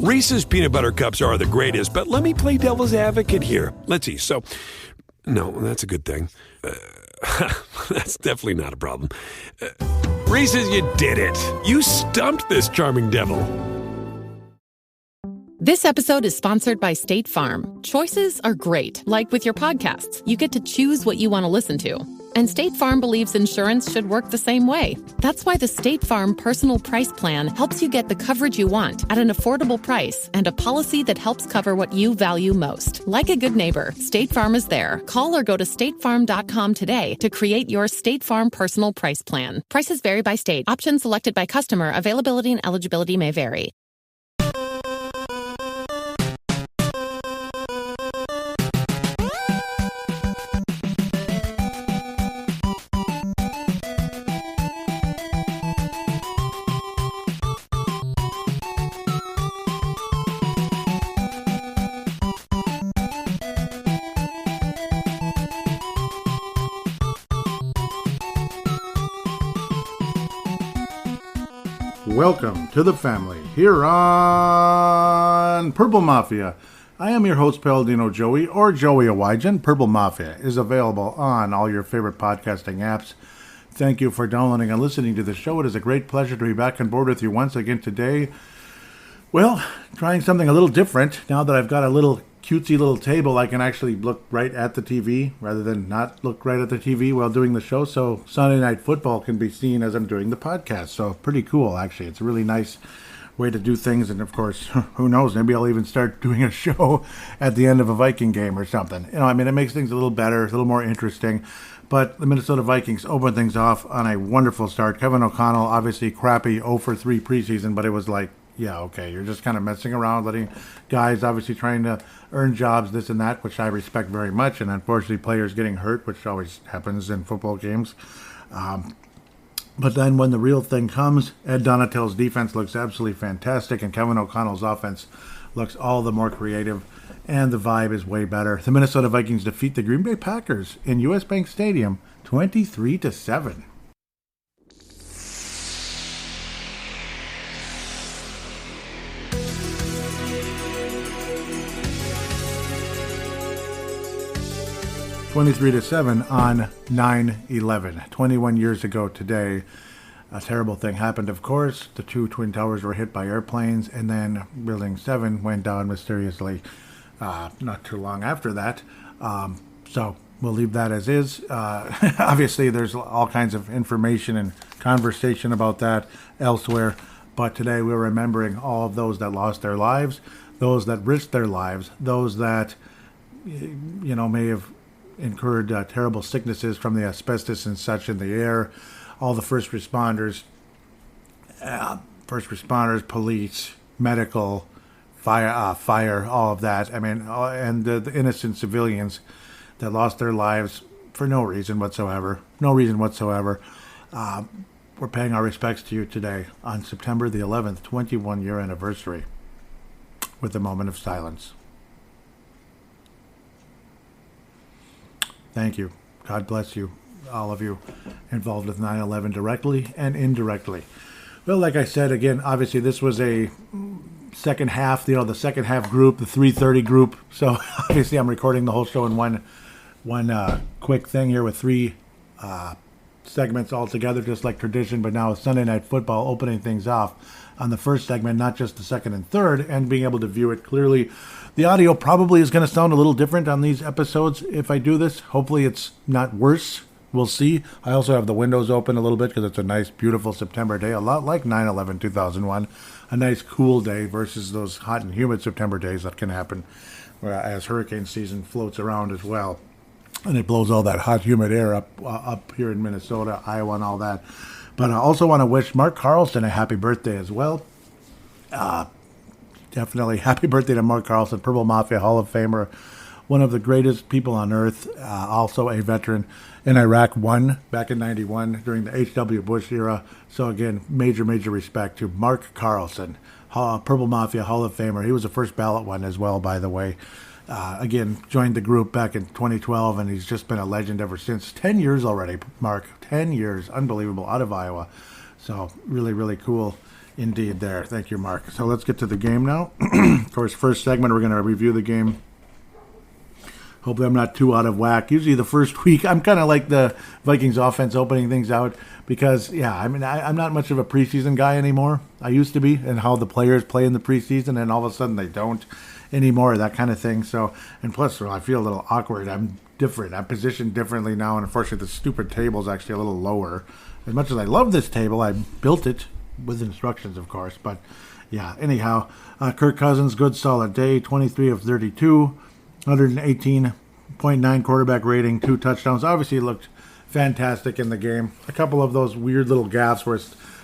Reese's peanut butter cups are the greatest, but let me play devil's advocate here. Let's see. So, no, that's a good thing. That's definitely not a problem. Reese's, you did it. You stumped this charming devil. This episode is sponsored by State Farm. Choices are great. Like with your podcasts, you get to choose what you want to listen to. And State Farm believes insurance should work the same way. That's why the State Farm Personal Price Plan helps you get the coverage you want at an affordable price and a policy that helps cover what you value most. Like a good neighbor, State Farm is there. Call or go to statefarm.com today to create your State Farm Personal Price Plan. Prices vary by state. Options selected by customer. Availability and eligibility may vary. Welcome to the family here on Purple Mafia. I am your host, Paladino Joey, or Joey Awajan. Purple Mafia is available on all your favorite podcasting apps. Thank you for downloading and listening to the show. It is a great pleasure to be back on board with you once again today. Well, trying something a little different. Now that I've got a little cutesy little table, I can actually look right at the TV rather than not look right at the TV while doing the show. So Sunday Night Football can be seen as I'm doing the podcast. So pretty cool, actually. It's a really nice way to do things. And of course, who knows, maybe I'll even start doing a show at the end of a Viking game or something. You know, I mean, it makes things a little better, a little more interesting. But the Minnesota Vikings open things off on a wonderful start. Kevin O'Connell, obviously crappy 0-for-3 preseason, but it was like, yeah, okay, you're just kind of messing around, letting guys obviously trying to earn jobs, this and that, which I respect very much. And unfortunately, players getting hurt, which always happens in football games. But then when the real thing comes, Ed Donatell's defense looks absolutely fantastic, and Kevin O'Connell's offense looks all the more creative, and the vibe is way better. The Minnesota Vikings defeat the Green Bay Packers in US Bank Stadium 23-7. (23-7) on 9/11, 21 years ago today. A terrible thing happened, of course. The two Twin Towers were hit by airplanes, and then Building 7 went down mysteriously not too long after that. So we'll leave that as is. Obviously, there's all kinds of information and conversation about that elsewhere. But today we're remembering all of those that lost their lives, those that risked their lives, those that, you know, may have incurred terrible sicknesses from the asbestos and such in the air. All the first responders, police, medical, fire, all of that. I mean, and the innocent civilians that lost their lives for no reason whatsoever. We're paying our respects to you today on September the 11th, 21-year anniversary, with a moment of silence. Thank you. God bless you, all of you involved with 9/11 directly and indirectly. Well, like I said, again, obviously this was a second half, the second half group, the 3:30 group. So obviously I'm recording the whole show in one quick thing here with three segments all together, just like tradition, but now with Sunday Night Football opening things off on the first segment, not just the second and third, and being able to view it clearly. The audio probably is going to sound a little different on these episodes if I do this. Hopefully it's not worse. We'll see. I also have the windows open a little bit because it's a nice, beautiful September day, a lot like 9/11/2001. A nice, cool day versus those hot and humid September days that can happen as hurricane season floats around as well. And it blows all that hot, humid air up here in Minnesota, Iowa, and all that. But I also want to wish Mark Carlson a happy birthday as well. Definitely happy birthday to Mark Carlson, Purple Mafia Hall of Famer, one of the greatest people on earth, also a veteran in Iraq, won back in 91 during the H.W. Bush era. So again, major respect to Mark Carlson, Purple Mafia Hall of Famer. He was a first ballot one as well, by the way. Again, joined the group back in 2012, and he's just been a legend ever since. 10 years already, Mark. 10 years. Unbelievable. Out of Iowa. So really cool. Indeed there. Thank you, Mark. So let's get to the game now. Of course, first segment, we're going to review the game. Hopefully I'm not too out of whack. Usually the first week, I'm kind of like the Vikings offense opening things out because, I'm not much of a preseason guy anymore. I used to be, and how the players play in the preseason, and all of a sudden they don't anymore, that kind of thing. So, and plus, I feel a little awkward. I'm different. I'm positioned differently now, and unfortunately the stupid table is actually a little lower. As much as I love this table, I built it with instructions, of course. But, anyhow, Kirk Cousins, good solid day, 23 of 32. 118.9 quarterback rating, 2 touchdowns. Obviously, he looked fantastic in the game. A couple of those weird little gaffes where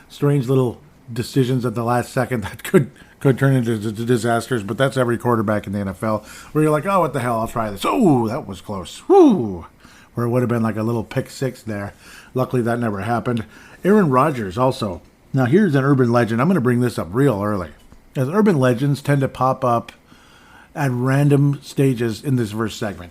strange little decisions at the last second that could turn into disasters, but that's every quarterback in the NFL, where you're like, oh, what the hell, I'll try this. Oh, that was close. Whoo! Where it would have been like a little pick six there. Luckily, that never happened. Aaron Rodgers also. Now, here's an urban legend. I'm going to bring this up real early. As urban legends tend to pop up at random stages in this first segment.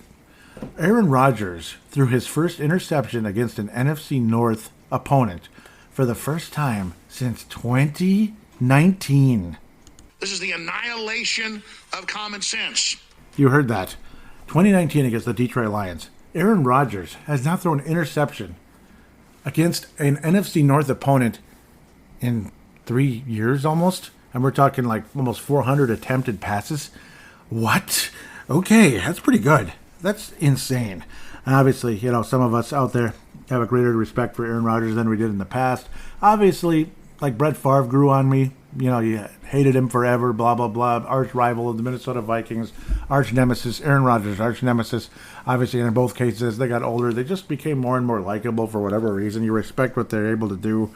Aaron Rodgers threw his first interception against an NFC North opponent for the first time since 2019. This is the annihilation of common sense. You heard that. 2019 against the Detroit Lions. Aaron Rodgers has now thrown an interception against an NFC North opponent in 3 years almost. And we're talking like almost 400 attempted passes. What? Okay, that's pretty good. That's insane. And obviously, some of us out there have a greater respect for Aaron Rodgers than we did in the past. Obviously, like Brett Favre grew on me. You hated him forever, blah, blah, blah. Arch rival of the Minnesota Vikings. Arch nemesis. Aaron Rodgers, arch nemesis. Obviously, in both cases, as they got older, they just became more and more likable for whatever reason. You respect what they're able to do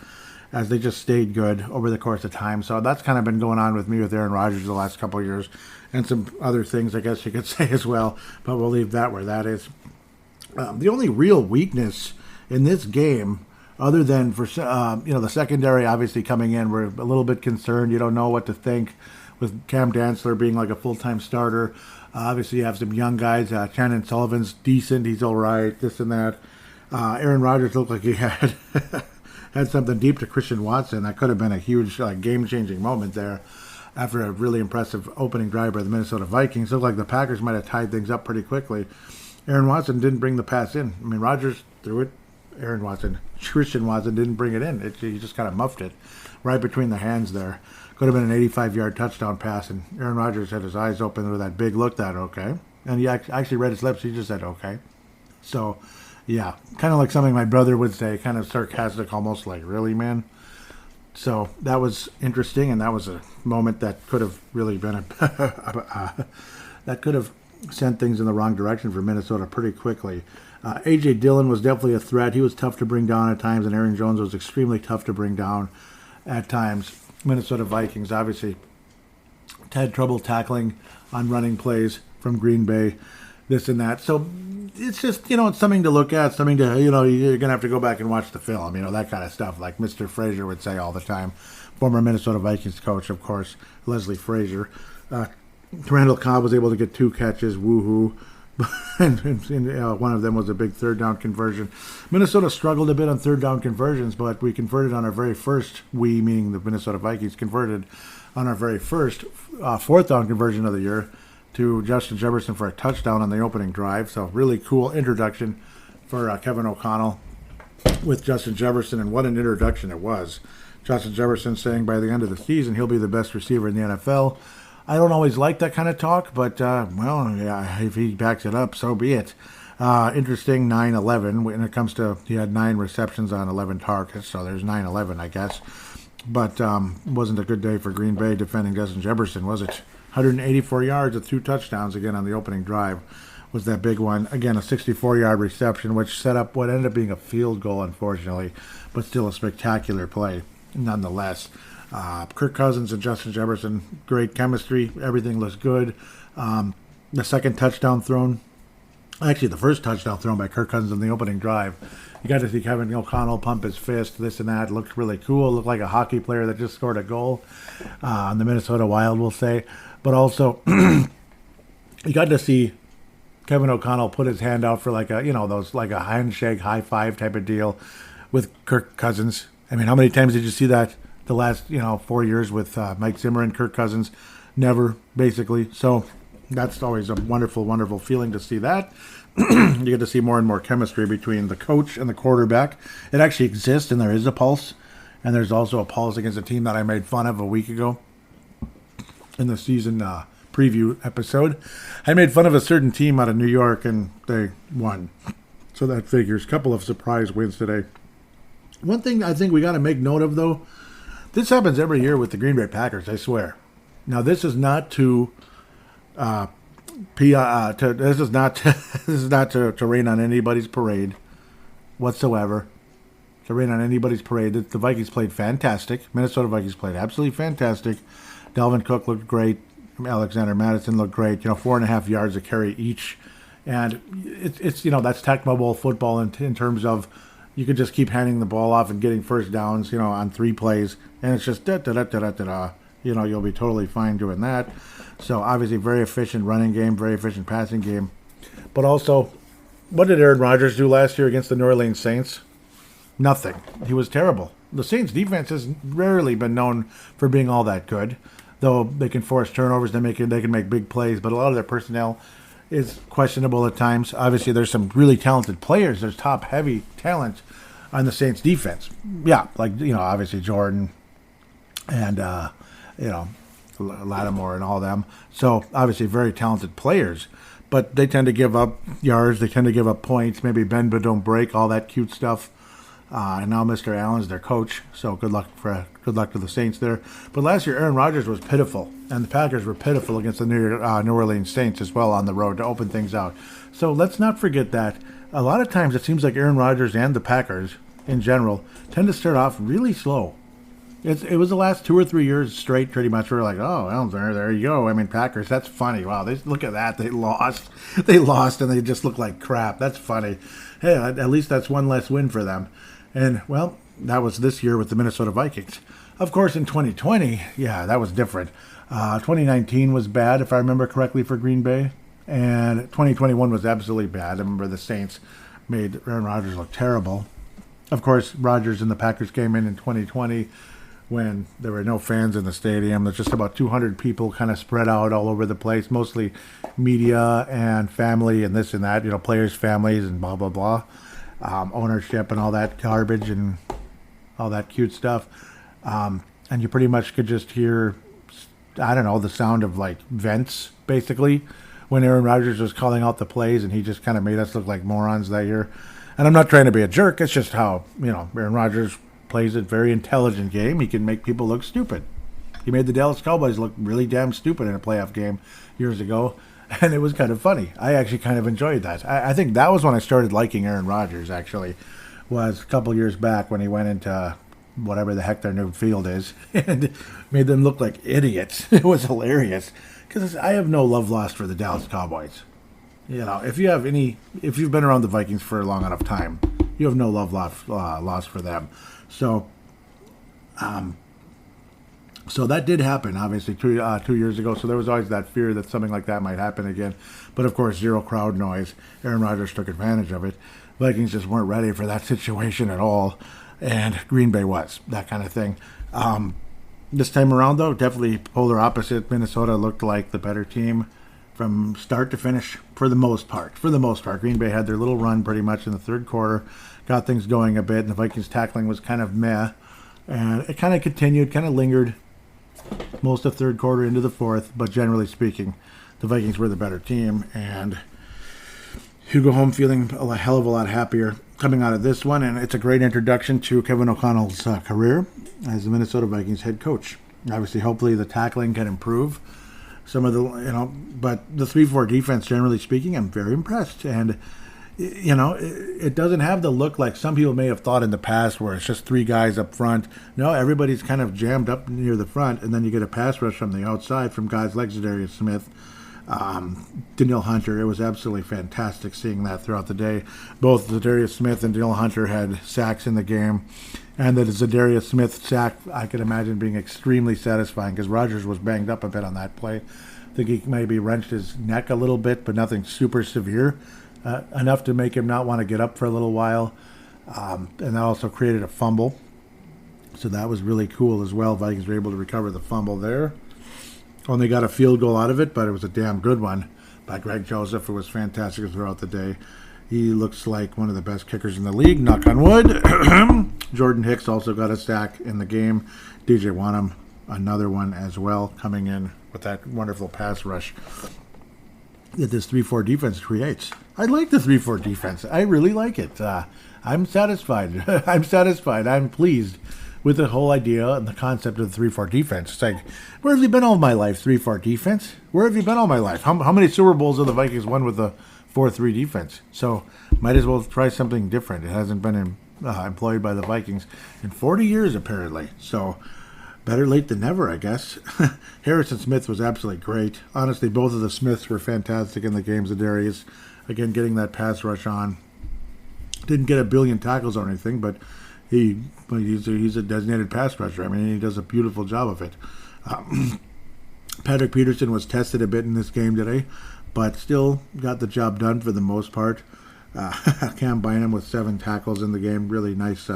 as they just stayed good over the course of time. So that's kind of been going on with me with Aaron Rodgers the last couple of years. And some other things, I guess you could say as well. But we'll leave that where that is. The only real weakness in this game, other than for the secondary obviously coming in, we're a little bit concerned. You don't know what to think with Cam Dantzler being like a full-time starter. Obviously, you have some young guys. Shannon Sullivan's decent. He's all right, this and that. Aaron Rodgers looked like he had had something deep to Christian Watson. That could have been a huge game-changing moment there. After a really impressive opening drive by the Minnesota Vikings. Looked like the Packers might have tied things up pretty quickly. Aaron Watson didn't bring the pass in. I mean, Rodgers threw it. Christian Watson didn't bring it in. He just kind of muffed it right between the hands there. Could have been an 85-yard touchdown pass, and Aaron Rodgers had his eyes open with that big look that, okay. And he actually read his lips. He just said, okay. So, yeah, kind of like something my brother would say, kind of sarcastic, almost like, really, man? So that was interesting, and that was a moment that could have really been that could have sent things in the wrong direction for Minnesota pretty quickly. A.J. Dillon was definitely a threat. He was tough to bring down at times, and Aaron Jones was extremely tough to bring down at times. Minnesota Vikings obviously had trouble tackling on running plays from Green Bay, this and that. So it's just, it's something to look at, something to, you're going to have to go back and watch the film, that kind of stuff, like Mr. Frazier would say all the time. Former Minnesota Vikings coach, of course, Leslie Frazier. Randall Cobb was able to get 2 catches, woohoo. and one of them was a big third-down conversion. Minnesota struggled a bit on third-down conversions, but we converted on our very first, we meaning the Minnesota Vikings, converted on our very first fourth-down conversion of the year to Justin Jefferson for a touchdown on the opening drive. So really cool introduction for Kevin O'Connell with Justin Jefferson, and what an introduction it was. Justin Jefferson saying by the end of the season he'll be the best receiver in the NFL. I don't always like that kind of talk, but, if he backs it up, so be it. Interesting, 9-11. When it comes to, he had 9 receptions on 11 targets, so there's 9-11, I guess. But wasn't a good day for Green Bay defending Justin Jefferson, was it? 184 yards with 2 touchdowns again on the opening drive was that big one. Again, a 64-yard reception, which set up what ended up being a field goal, unfortunately, but still a spectacular play nonetheless. Kirk Cousins and Justin Jefferson, great chemistry. Everything looks good. The second touchdown thrown, actually the first touchdown thrown by Kirk Cousins in the opening drive. You got to see Kevin O'Connell pump his fist, this and that. Looked really cool. Looked like a hockey player that just scored a goal on the Minnesota Wild, we'll say. But also, you got to see Kevin O'Connell put his hand out for like a, those like a handshake, high five type of deal with Kirk Cousins. I mean, how many times did you see that the last 4 years with Mike Zimmer and Kirk Cousins. Never, basically. So that's always a wonderful, wonderful feeling to see that. You get to see more and more chemistry between the coach and the quarterback. It actually exists, and there is a pulse. And there's also a pulse against a team that I made fun of a week ago in the season preview episode. I made fun of a certain team out of New York, and they won. So that figures. Couple of surprise wins today. One thing I think we got to make note of, though, this happens every year with the Green Bay Packers, I swear. Now, this is not to this is not to rain on anybody's parade whatsoever. To rain on anybody's parade. The Vikings played fantastic. Minnesota Vikings played absolutely fantastic. Dalvin Cook looked great. Alexander Madison looked great. 4.5 yards a carry each. And it's that's Tecmo Bowl football in terms of you could just keep handing the ball off and getting first downs, on 3 plays. And it's just da-da-da-da-da-da. You'll be totally fine doing that. So, obviously, very efficient running game, very efficient passing game. But also, what did Aaron Rodgers do last year against the New Orleans Saints? Nothing. He was terrible. The Saints' defense has rarely been known for being all that good, though they can force turnovers, they can make big plays, but a lot of their personnel is questionable at times. Obviously, there's some really talented players. There's top-heavy talent on the Saints' defense. Yeah, obviously Jordan and, Lattimore and all them. So, obviously, very talented players. But they tend to give up yards. They tend to give up points. Maybe bend but don't break, all that cute stuff. And now Mr. Allen's their coach. So, good luck to the Saints there. But last year, Aaron Rodgers was pitiful. And the Packers were pitiful against the New Orleans Saints as well on the road to open things out. So, let's not forget that. A lot of times, it seems like Aaron Rodgers and the Packers, in general, tend to start off really slow. It was the last 2 or 3 years straight, pretty much. We're like, oh, well, there you go. I mean, Packers, that's funny. Wow, look at that. They lost. They lost, and they just look like crap. That's funny. Hey, at least that's one less win for them. And, well, that was this year with the Minnesota Vikings. Of course, in 2020, yeah, that was different. 2019 was bad, if I remember correctly, for Green Bay. And 2021 was absolutely bad. I remember the Saints made Aaron Rodgers look terrible. Of course, Rodgers and the Packers came in 2020 when there were no fans in the stadium. There's just about 200 people kind of spread out all over the place, mostly media and family and this and that, players' families and blah, blah, blah, ownership and all that garbage and all that cute stuff. And you pretty much could just hear, I don't know, the sound of like vents, basically, when Aaron Rodgers was calling out the plays, and he just kind of made us look like morons that year. And I'm not trying to be a jerk. It's just how, Aaron Rodgers plays a very intelligent game. He can make people look stupid. He made the Dallas Cowboys look really damn stupid in a playoff game years ago, and it was kind of funny. I actually kind of enjoyed that. I think that was when I started liking Aaron Rodgers, actually, was a couple years back when he went into whatever the heck their new field is and made them look like idiots. It was hilarious because I have no love lost for the Dallas Cowboys. If you've been around the Vikings for a long enough time, you have no love lost for them. So that did happen, obviously, 2 years ago. So there was always that fear that something like that might happen again. But, of course, zero crowd noise. Aaron Rodgers took advantage of it. Vikings just weren't ready for that situation at all. And Green Bay was, that kind of thing. This time around, though, definitely polar opposite. Minnesota looked like the better team from start to finish for the most part. Green Bay had their little run pretty much in the third quarter. Got things going a bit, and the Vikings tackling was kind of meh. And it kind of continued, kind of lingered most of third quarter into the fourth. But generally speaking, the Vikings were the better team. And you go home feeling a hell of a lot happier coming out of this one. And it's a great introduction to Kevin O'Connell's career as the Minnesota Vikings head coach. Obviously, hopefully the tackling can improve. Some of the, but the 3-4 defense, generally speaking, I'm very impressed. And it doesn't have the look like some people may have thought in the past where it's just 3 guys up front. No, everybody's kind of jammed up near the front, and then you get a pass rush from the outside from guys like Zadarius Smith, Danielle Hunter. It was absolutely fantastic seeing that throughout the day. Both Zadarius Smith and Danielle Hunter had sacks in the game, and the Zadarius Smith sack, I could imagine being extremely satisfying because Rodgers was banged up a bit on that play. I think he maybe wrenched his neck a little bit, but nothing super severe. Enough to make him not want to get up for a little while. And that also created a fumble. So that was really cool as well. Vikings were able to recover the fumble there. Only got a field goal out of it, but it was a damn good one by Greg Joseph, who was fantastic throughout the day. He looks like one of the best kickers in the league, knock on wood. Jordan Hicks also got a sack in the game. DJ Wanham, another one as well, coming in with that wonderful pass rush that this 3-4 defense creates. I like the 3-4 defense. I really like it. I'm satisfied. I'm pleased with the whole idea and the concept of the 3-4 defense. It's like, where have you been all my life, 3-4 defense? Where have you been all my life? How many Super Bowls have the Vikings won with the 4-3 defense? So might as well try something different. It hasn't been employed by the Vikings in 40 years, apparently. So better late than never, I guess. Harrison Smith was absolutely great. Honestly, both of the Smiths were fantastic in the games. Darius, again, getting that pass rush on. Didn't get a billion tackles or anything, but he's a designated pass rusher. I mean, he does a beautiful job of it. Patrick Peterson was tested a bit in this game today, but still got the job done for the most part. Cam Bynum with 7 tackles in the game. Really nice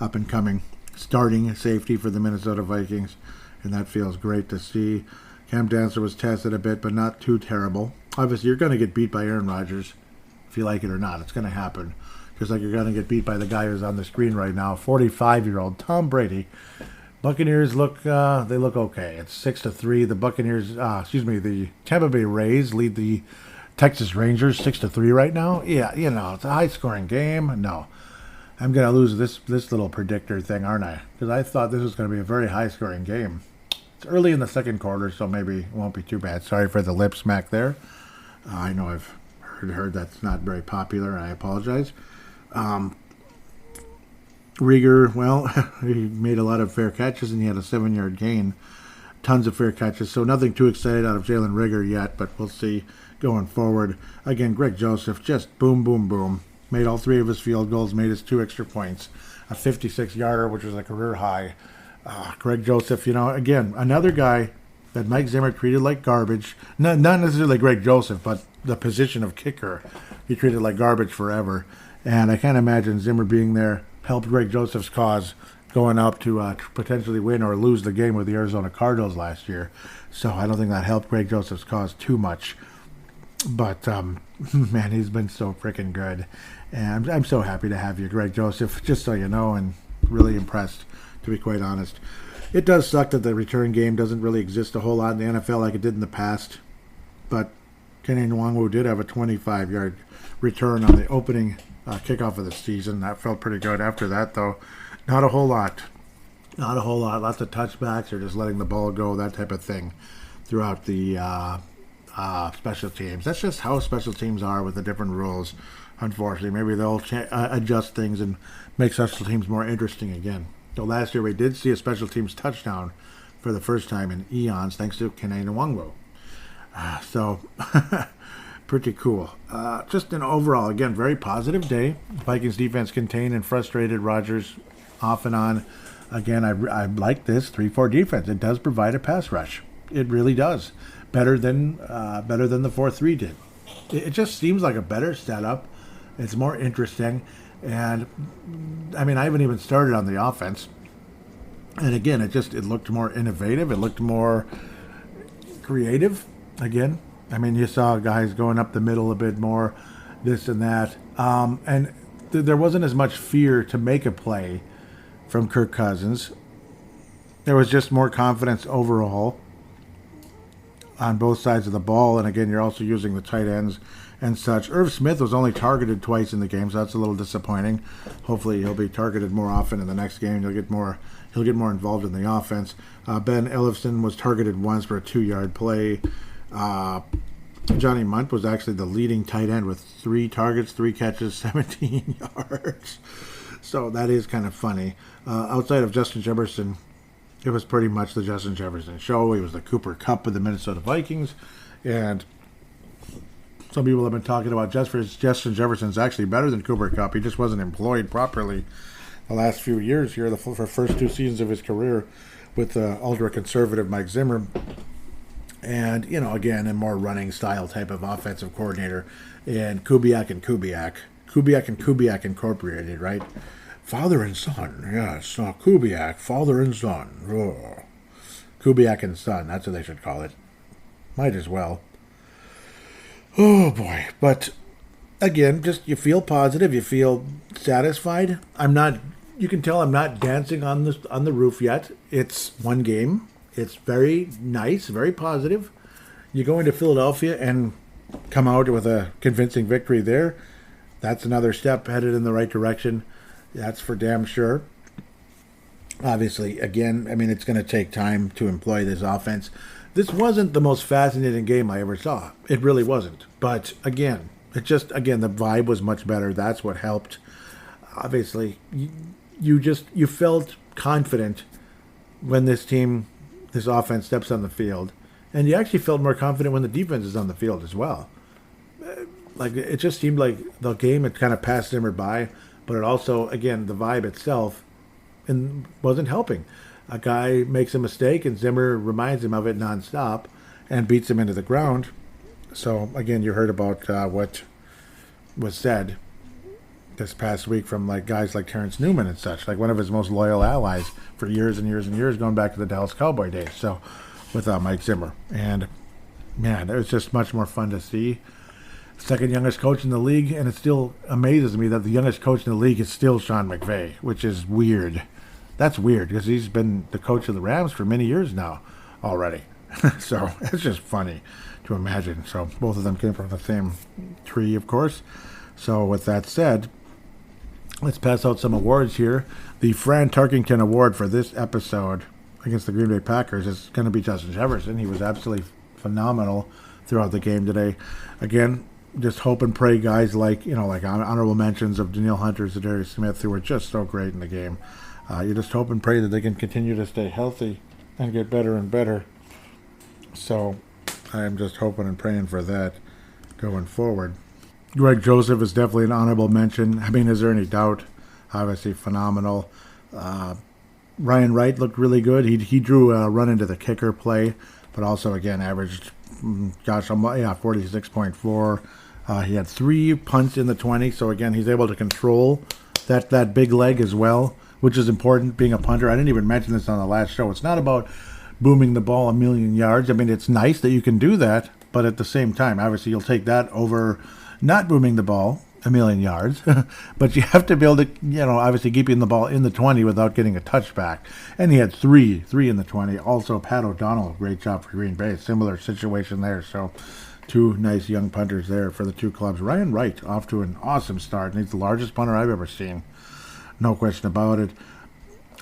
up-and-coming starting safety for the Minnesota Vikings, and that feels great to see. Cam Dancer was tested a bit, but not too terrible. Obviously, you're going to get beat by Aaron Rodgers, if you like it or not. It's going to happen. Just like you're going to get beat by the guy who's on the screen right now, 45-year-old Tom Brady. Buccaneers look okay. It's 6-3. The Buccaneers, the Tampa Bay Rays lead the Texas Rangers 6-3 right now. Yeah, it's a high-scoring game. No, I'm going to lose this little predictor thing, aren't I? Because I thought this was going to be a very high-scoring game. It's early in the second quarter, so maybe it won't be too bad. Sorry for the lip smack there. I know I've heard that's not very popular, and I apologize. Rieger, well, he made a lot of fair catches, and he had a 7-yard gain. Tons of fair catches, so nothing too excited out of Jalen Rieger yet, but we'll see going forward. Again, Greg Joseph, just boom, boom, boom. Made all 3 of his field goals, made his 2 extra points. A 56-yarder, which was a career high. Greg Joseph, again, another guy that Mike Zimmer treated like garbage. Not necessarily Greg Joseph, but the position of kicker. He treated like garbage forever. And I can't imagine Zimmer being there helped Greg Joseph's cause going up to potentially win or lose the game with the Arizona Cardinals last year. So I don't think that helped Greg Joseph's cause too much. But, man, he's been so freaking good. And I'm so happy to have you, Greg Joseph, just so you know, and really impressed, to be quite honest. It does suck that the return game doesn't really exist a whole lot in the NFL like it did in the past. But Kenny Nwangwu did have a 25-yard return on the opening kickoff of the season. That felt pretty good. After that, though, not a whole lot. Lots of touchbacks or just letting the ball go, that type of thing throughout the special teams. That's just how special teams are with the different rules, unfortunately. Maybe they'll adjust things and make special teams more interesting again. So last year we did see a special teams touchdown for the first time in eons thanks to Kenny Nwangwu. So pretty cool. Just an overall, again, very positive day. Vikings defense contained and frustrated Rodgers off and on. Again, I like this 3-4 defense. It does provide a pass rush. It really does. Better than the 4-3 did. It just seems like a better setup. It's more interesting. And, I mean, I haven't even started on the offense. And, again, it looked more innovative. It looked more creative, again. I mean, you saw guys going up the middle a bit more, this and that. And there wasn't as much fear to make a play from Kirk Cousins. There was just more confidence overall on both sides of the ball. And, again, you're also using the tight ends and such. Irv Smith was only targeted twice in the game, so that's a little disappointing. Hopefully he'll be targeted more often in the next game. He'll get more involved in the offense. Ben Ellefson was targeted once for a 2-yard play. Johnny Munt was actually the leading tight end with 3 targets, 3 catches, 17 yards. So that is kind of funny. Outside of Justin Jefferson, it was pretty much the Justin Jefferson show. He was the Cooper Kupp of the Minnesota Vikings. And some people have been talking about Justin Jefferson's actually better than Cooper Kupp. He just wasn't employed properly the last few years here, the first 2 seasons of his career with ultra-conservative Mike Zimmer. And, again, a more running style type of offensive coordinator. And Kubiak Incorporated, right? Father and son, yes. Kubiak, father and son. Oh. Kubiak and son, that's what they should call it. Might as well. Oh boy. But again, just you feel positive, you feel satisfied. You can tell I'm not dancing on the roof yet. It's one game. It's very nice, very positive. You go into Philadelphia and come out with a convincing victory there. That's another step headed in the right direction. That's for damn sure. Obviously, again, I mean, it's going to take time to employ this offense. This wasn't the most fascinating game I ever saw. It really wasn't. But again, the vibe was much better. That's what helped. Obviously, you felt confident when this offense steps on the field. And you actually felt more confident when the defense is on the field as well. Like, it just seemed like the game had kind of passed Zimmer by, but it also, again, the vibe itself wasn't helping. A guy makes a mistake, and Zimmer reminds him of it nonstop and beats him into the ground. So, again, you heard about what was said this past week from guys like Terrence Newman and such, like one of his most loyal allies for years and years and years, going back to the Dallas Cowboy days. So, with Mike Zimmer. And, man, it was just much more fun to see. Second youngest coach in the league, and it still amazes me that the youngest coach in the league is still Sean McVay, which is weird. That's weird, because he's been the coach of the Rams for many years now already. So it's just funny to imagine. So both of them came from the same tree, of course. So with that said, let's pass out some awards here. The Fran Tarkington Award for this episode against the Green Bay Packers is going to be Justin Jefferson. He was absolutely phenomenal throughout the game today. Again, just hope and pray guys like honorable mentions of Danielle Hunter, Zadarius Smith, who were just so great in the game. You just hope and pray that they can continue to stay healthy and get better and better. So I'm just hoping and praying for that going forward. Greg Joseph is definitely an honorable mention. I mean, is there any doubt? Obviously phenomenal. Ryan Wright looked really good. He drew a run into the kicker play, but also, again, averaged, 46.4. He had 3 punts in the 20, so, again, he's able to control that big leg as well, which is important, being a punter. I didn't even mention this on the last show. It's not about booming the ball a million yards. I mean, it's nice that you can do that, but at the same time, obviously, you'll take that over not booming the ball a million yards, but you have to be able to, obviously keeping the ball in the 20 without getting a touchback. And he had three in the 20. Also, Pat O'Donnell, great job for Green Bay. Similar situation there. So, 2 nice young punters there for the 2 clubs. Ryan Wright off to an awesome start. And he's the largest punter I've ever seen. No question about it.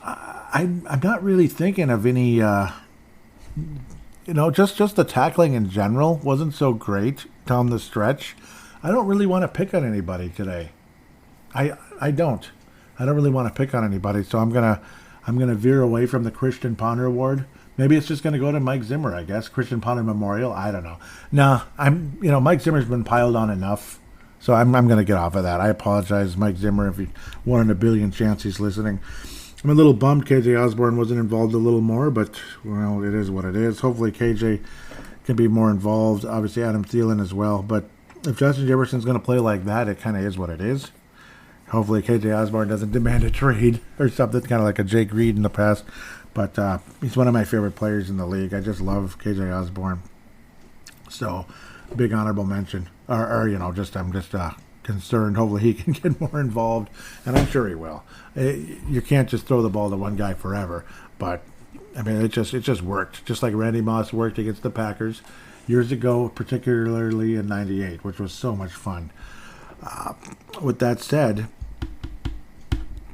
I'm not really thinking of any, just the tackling in general wasn't so great down the stretch. I don't really want to pick on anybody today. I don't really want to pick on anybody, so I'm gonna veer away from the Christian Ponder Award. Maybe it's just gonna go to Mike Zimmer, I guess. Christian Ponder Memorial. I don't know. No, Mike Zimmer's been piled on enough, so I'm gonna get off of that. I apologize, Mike Zimmer, if he 1 in a billion chance he's listening. I'm a little bummed KJ Osborne wasn't involved a little more, but well, it is what it is. Hopefully KJ can be more involved. Obviously Adam Thielen as well, but if Justin Jefferson's going to play like that, it kind of is what it is. Hopefully KJ Osborne doesn't demand a trade or something, kind of like a Jake Reed in the past. But he's one of my favorite players in the league. I just love KJ Osborne. So, big honorable mention. I'm just concerned. Hopefully he can get more involved, and I'm sure he will. You can't just throw the ball to one guy forever. But, I mean, it just worked. Just like Randy Moss worked against the Packers years ago, particularly in '98, which was so much fun. With that said,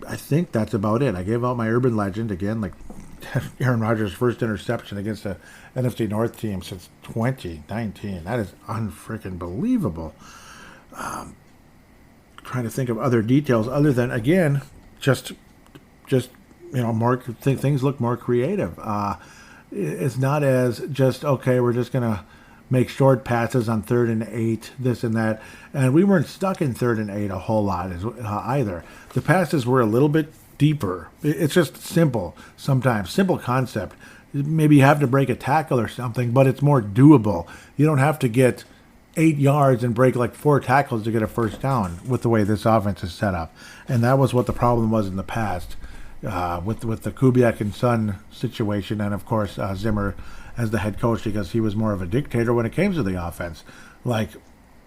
I think that's about it. I gave out my urban legend again, like Aaron Rodgers' first interception against a NFC North team since 2019. That is unfreaking believable. Trying to think of other details other than, again, just more things look more creative. It's not as just, okay, we're just gonna make short passes on 3rd and 8, this and that. And we weren't stuck in 3rd and 8 a whole lot either. The passes were a little bit deeper. It's just simple sometimes, simple concept. Maybe you have to break a tackle or something, but it's more doable. You don't have to get 8 yards and break like 4 tackles to get a first down with the way this offense is set up. And that was what the problem was in the past with the Kubiak and Son situation, and of course Zimmer as the head coach, because he was more of a dictator when it came to the offense. Like,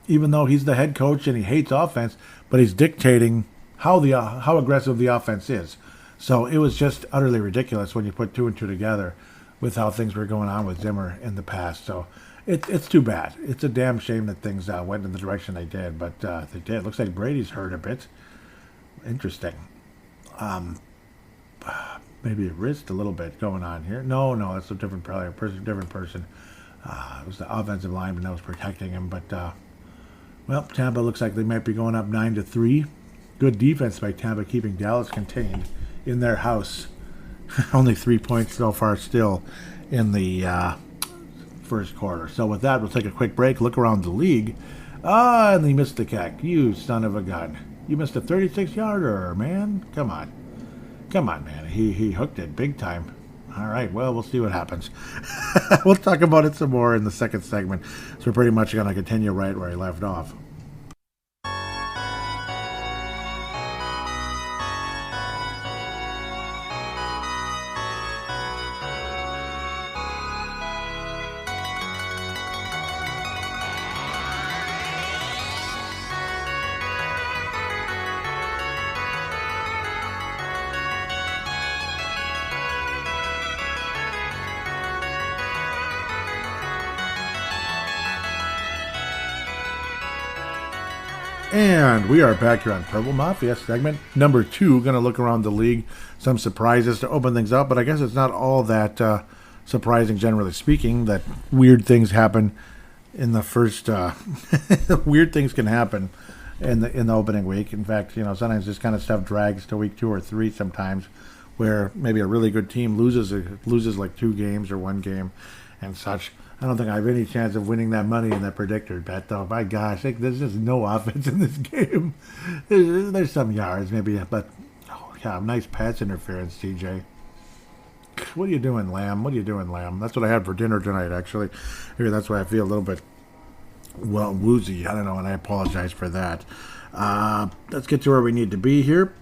even though he's the head coach and he hates offense, but he's dictating how aggressive the offense is. So it was just utterly ridiculous when you put 2 and 2 together with how things were going on with Zimmer in the past. So it's too bad. It's a damn shame that things went in the direction they did, but they did. Looks like Brady's hurt a bit. Interesting. Maybe a wrist a little bit going on here. No, that's a different player, different person. It was the offensive lineman that was protecting him, but well, Tampa looks like they might be going up 9-3. Good defense by Tampa, keeping Dallas contained in their house. Only 3 points so far still in the first quarter. So with that, we'll take a quick break, look around the league. And he missed the kick. You son of a gun. You missed a 36-yarder, man. Come on, man. He hooked it big time. All right, well, we'll see what happens. We'll talk about it some more in the second segment. So we're pretty much going to continue right where he left off. And we are back here on Purple Mafia, segment number 2. Going to look around the league, some surprises to open things up, but I guess it's not all that surprising, generally speaking, that weird things happen in the first. Weird things can happen in the opening week. In fact, sometimes this kind of stuff drags to week 2 or 3 sometimes, where maybe a really good team loses like 2 games or 1 game and such. I don't think I have any chance of winning that money in that predictor bet, though. My gosh, there's just no offense in this game. There's some yards, maybe, but nice pass interference, TJ. What are you doing, Lamb? That's what I had for dinner tonight, actually. Maybe that's why I feel a little bit, woozy. I don't know, and I apologize for that. Let's get to where we need to be here.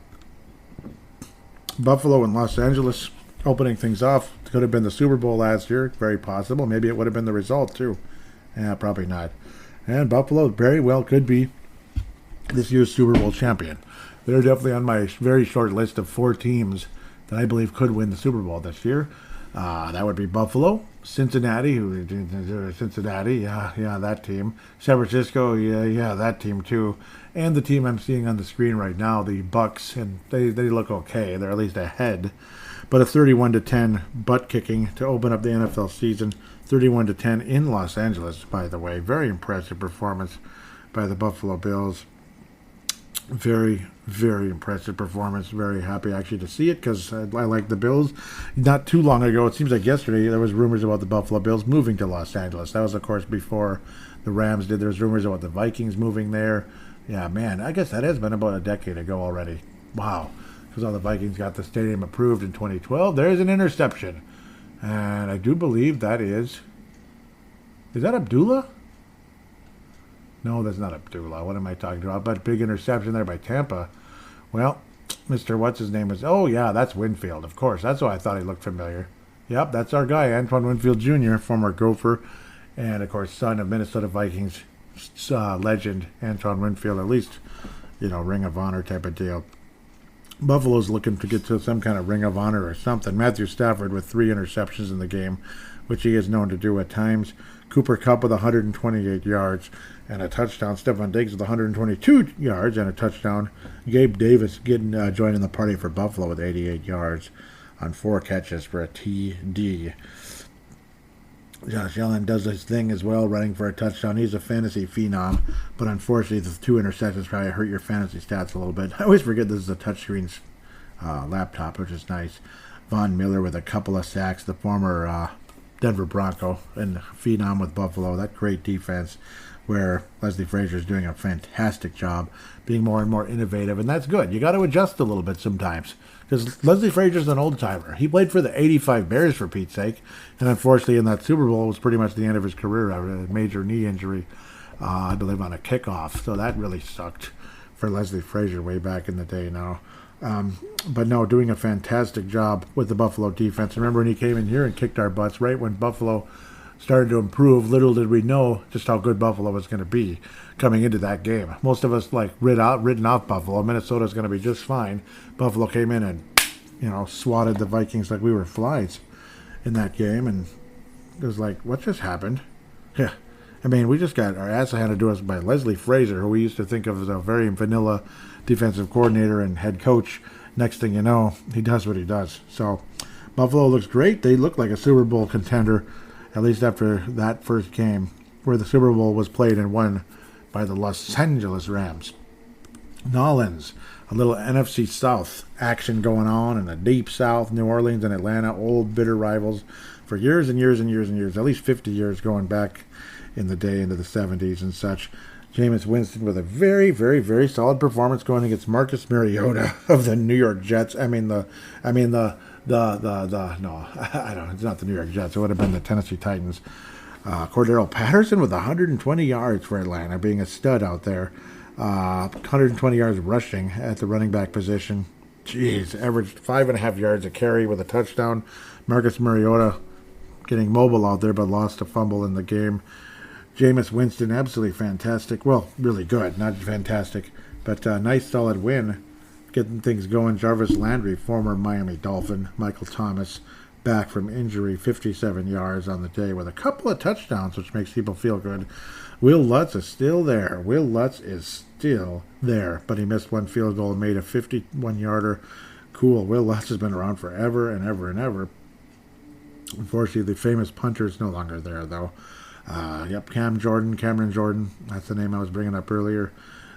Buffalo and Los Angeles opening things off. Could have been the Super Bowl last year. Very possible. Maybe it would have been the result, too. Yeah, probably not. And Buffalo very well could be this year's Super Bowl champion. They're definitely on my very short list of 4 teams that I believe could win the Super Bowl this year. That would be Buffalo, Cincinnati, that team. San Francisco, that team too. And the team I'm seeing on the screen right now, the Bucks, and they look okay. They're at least ahead. But a 31-10 butt kicking to open up the NFL season. 31-10 in Los Angeles, by the way. Very impressive performance by the Buffalo Bills. Very, very impressive performance. Very happy actually to see it, because I like the Bills. Not too long ago, it seems like yesterday, there was rumors about the Buffalo Bills moving to Los Angeles. That was, of course, before the Rams did. There was rumors about the Vikings moving there. Yeah, man, I guess that has been about a decade ago already. Wow. Because all the Vikings got the stadium approved in 2012. There's an interception. And I do believe that is that Abdullah? No, that's not Abdullah. What am I talking about? But big interception there by Tampa. Well, Mr. What's-his-name is... Oh, yeah, that's Winfield, of course. That's why I thought he looked familiar. Yep, that's our guy, Antoine Winfield Jr., former Gopher. And, of course, son of Minnesota Vikings legend, Antoine Winfield. At least, Ring of Honor type of deal. Buffalo's looking to get to some kind of Ring of Honor or something. Matthew Stafford with 3 interceptions in the game, which he is known to do at times. Cooper Kupp with 128 yards and a touchdown. Stephon Diggs with 122 yards and a touchdown. Gabe Davis joining the party for Buffalo with 88 yards on 4 catches for a TD. Josh Allen does his thing as well, running for a touchdown. He's a fantasy phenom, but unfortunately the 2 interceptions probably hurt your fantasy stats a little bit. I always forget this is a touchscreen laptop, which is nice. Von Miller with a couple of sacks, the former Denver Bronco and phenom with Buffalo. That great defense where Leslie Frazier is doing a fantastic job being more and more innovative, and that's good. You got to adjust a little bit sometimes, because Leslie Frazier's an old-timer. He played for the 85 Bears, for Pete's sake, and unfortunately in that Super Bowl, it was pretty much the end of his career after a major knee injury. I believe on a kickoff. So that really sucked for Leslie Frazier way back in the day now. But no, doing a fantastic job with the Buffalo defense. Remember when he came in here and kicked our butts right when Buffalo started to improve? Little did we know just how good Buffalo was going to be coming into that game. Most of us written off Buffalo. Minnesota's going to be just fine. Buffalo came in and swatted the Vikings like we were flies in that game, and it was like, what just happened? Yeah, I mean, we just got our ass handed to us by Leslie Frazier, who we used to think of as a very vanilla defensive coordinator and head coach. Next thing you know, he does what he does. So Buffalo looks great. They look like a Super Bowl contender, at least after that first game, where the Super Bowl was played and won by the Los Angeles Rams. Nolans, a little NFC South action going on in the deep South. New Orleans and Atlanta, old bitter rivals for years and years and years and years, at least 50 years going back in the day into the 70s and such. Jameis Winston with a very, very, very solid performance going against Marcus Mariota of the New York Jets. No, I don't know. It's not the New York Jets. It would have been the Tennessee Titans. Cordero Patterson with 120 yards for Atlanta, being a stud out there. 120 yards rushing at the running back position. Jeez, averaged 5.5 yards a carry with a touchdown. Marcus Mariota getting mobile out there, but lost a fumble in the game. Jameis Winston, absolutely fantastic. Well, really good, not fantastic, but nice solid win. Getting things going. Jarvis Landry, former Miami Dolphin. Michael Thomas, back from injury, 57 yards on the day with a couple of touchdowns, which makes people feel good. Will Lutz is still there. But he missed one field goal and made a 51-yarder. Cool. Will Lutz has been around forever and ever and ever. Unfortunately, the famous punter is no longer there, though. Cameron Jordan. That's the name I was bringing up earlier.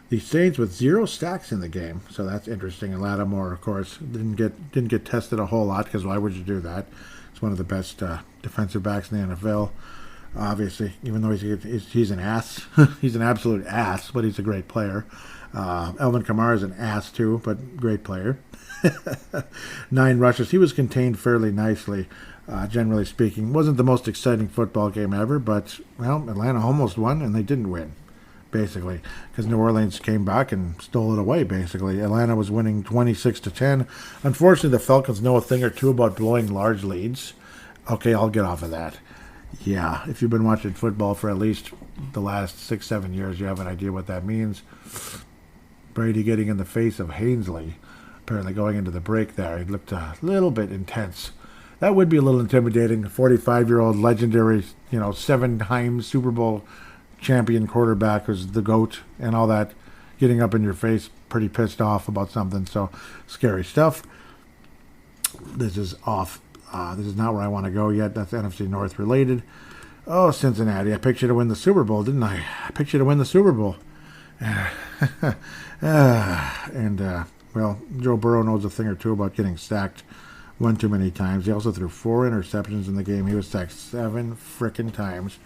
The Saints with 0 sacks in the game, so that's interesting. And Lattimore, of course, didn't get tested a whole lot, because why would you do that? He's one of the best defensive backs in the NFL. Obviously, even though he's an ass, he's an absolute ass, but he's a great player. Alvin Kamara is an ass too, but great player. 9 rushes. He was contained fairly nicely. Generally speaking, wasn't the most exciting football game ever, but, well, Atlanta almost won, and they didn't win, basically, because New Orleans came back and stole it away, basically. Atlanta was winning 26-10. Unfortunately, the Falcons know a thing or two about blowing large leads. Okay, I'll get off of that. Yeah, if you've been watching football for at least the last 6-7 years, you have an idea what that means. Brady getting in the face of Hainsley, apparently going into the break there. He looked a little bit intense. That would be a little intimidating. A 45-year-old legendary, 7-time Super Bowl champion quarterback who's the GOAT and all that, getting up in your face, pretty pissed off about something. So, scary stuff. This is off. This is not where I want to go yet. That's NFC North related. Oh, Cincinnati. I picked you to win the Super Bowl, didn't I? I picked you to win the Super Bowl. Well, Joe Burrow knows a thing or two about getting sacked one too many times. He also threw 4 interceptions in the game. He was sacked 7 frickin' times.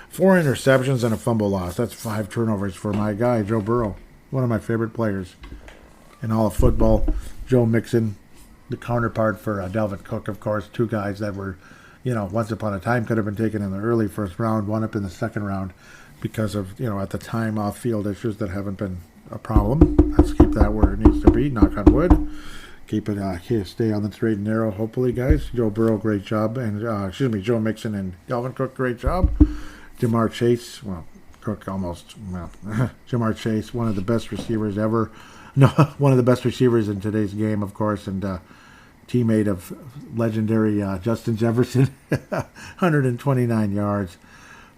4 interceptions and a fumble loss. That's 5 turnovers for my guy, Joe Burrow. One of my favorite players in all of football. Joe Mixon, the counterpart for Dalvin Cook, of course. 2 guys that were, once upon a time could have been taken in the early first round, one up in the second round because of, at the time, off-field issues that haven't been a problem. Let's keep that where it needs to be, knock on wood. Keep it, stay on the straight and narrow, hopefully, guys. Joe Burrow, great job. And, Joe Mixon and Dalvin Cook, great job. Jamar Chase, Jamar Chase, one of the best receivers ever. No, one of the best receivers in today's game, of course, and teammate of legendary Justin Jefferson, 129 yards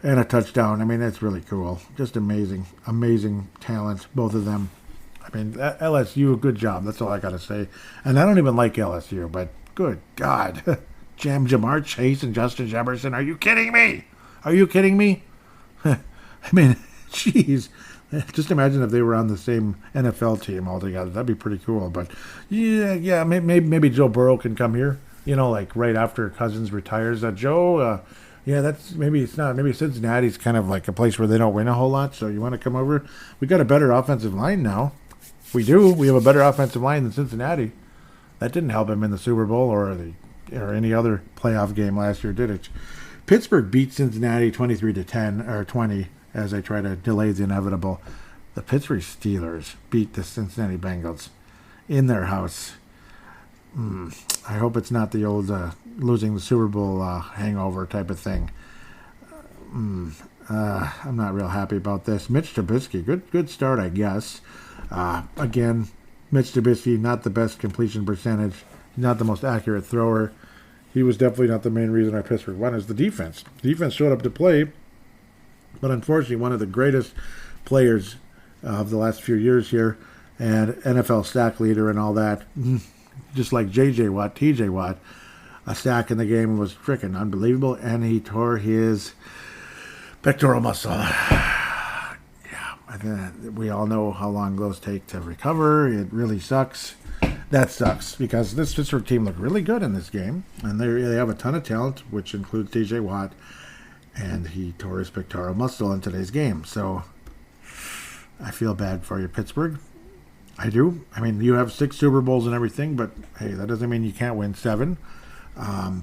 and a touchdown. I mean, that's really cool. Just amazing talent, both of them. I mean, LSU, good job. That's all I got to say. And I don't even like LSU, but good God. Jamar Chase and Justin Jefferson, are you kidding me? I mean, jeez. Just imagine if they were on the same NFL team altogether. That'd be pretty cool. But, yeah, maybe Joe Burrow can come here, like right after Cousins retires. Joe, maybe Cincinnati's kind of like a place where they don't win a whole lot, so you want to come over? We got a better offensive line now. We do. We have a better offensive line than Cincinnati. That didn't help him in the Super Bowl or any other playoff game last year, did it? Pittsburgh beat Cincinnati 23-10 or 20, as they try to delay the inevitable. The Pittsburgh Steelers beat the Cincinnati Bengals in their house. I hope it's not the old losing the Super Bowl hangover type of thing. I'm not real happy about this. Mitch Trubisky, good start, I guess. Again, Mitch Trubisky, not the best completion percentage, not the most accurate thrower. He was definitely not the main reason our Pittsburgh won. Is the defense. The defense showed up to play, but unfortunately, one of the greatest players of the last few years here, and NFL sack leader and all that, just like J.J. Watt, T.J. Watt, a sack in the game was freaking unbelievable, and he tore his pectoral muscle. We all know how long those take to recover. It really sucks. That sucks because this Pittsburgh team looked really good in this game, and they have a ton of talent, which includes T.J. Watt, and he tore his pectoral muscle in today's game. So I feel bad for you, Pittsburgh. I do. I mean, you have 6 Super Bowls and everything, but hey, that doesn't mean you can't win 7. I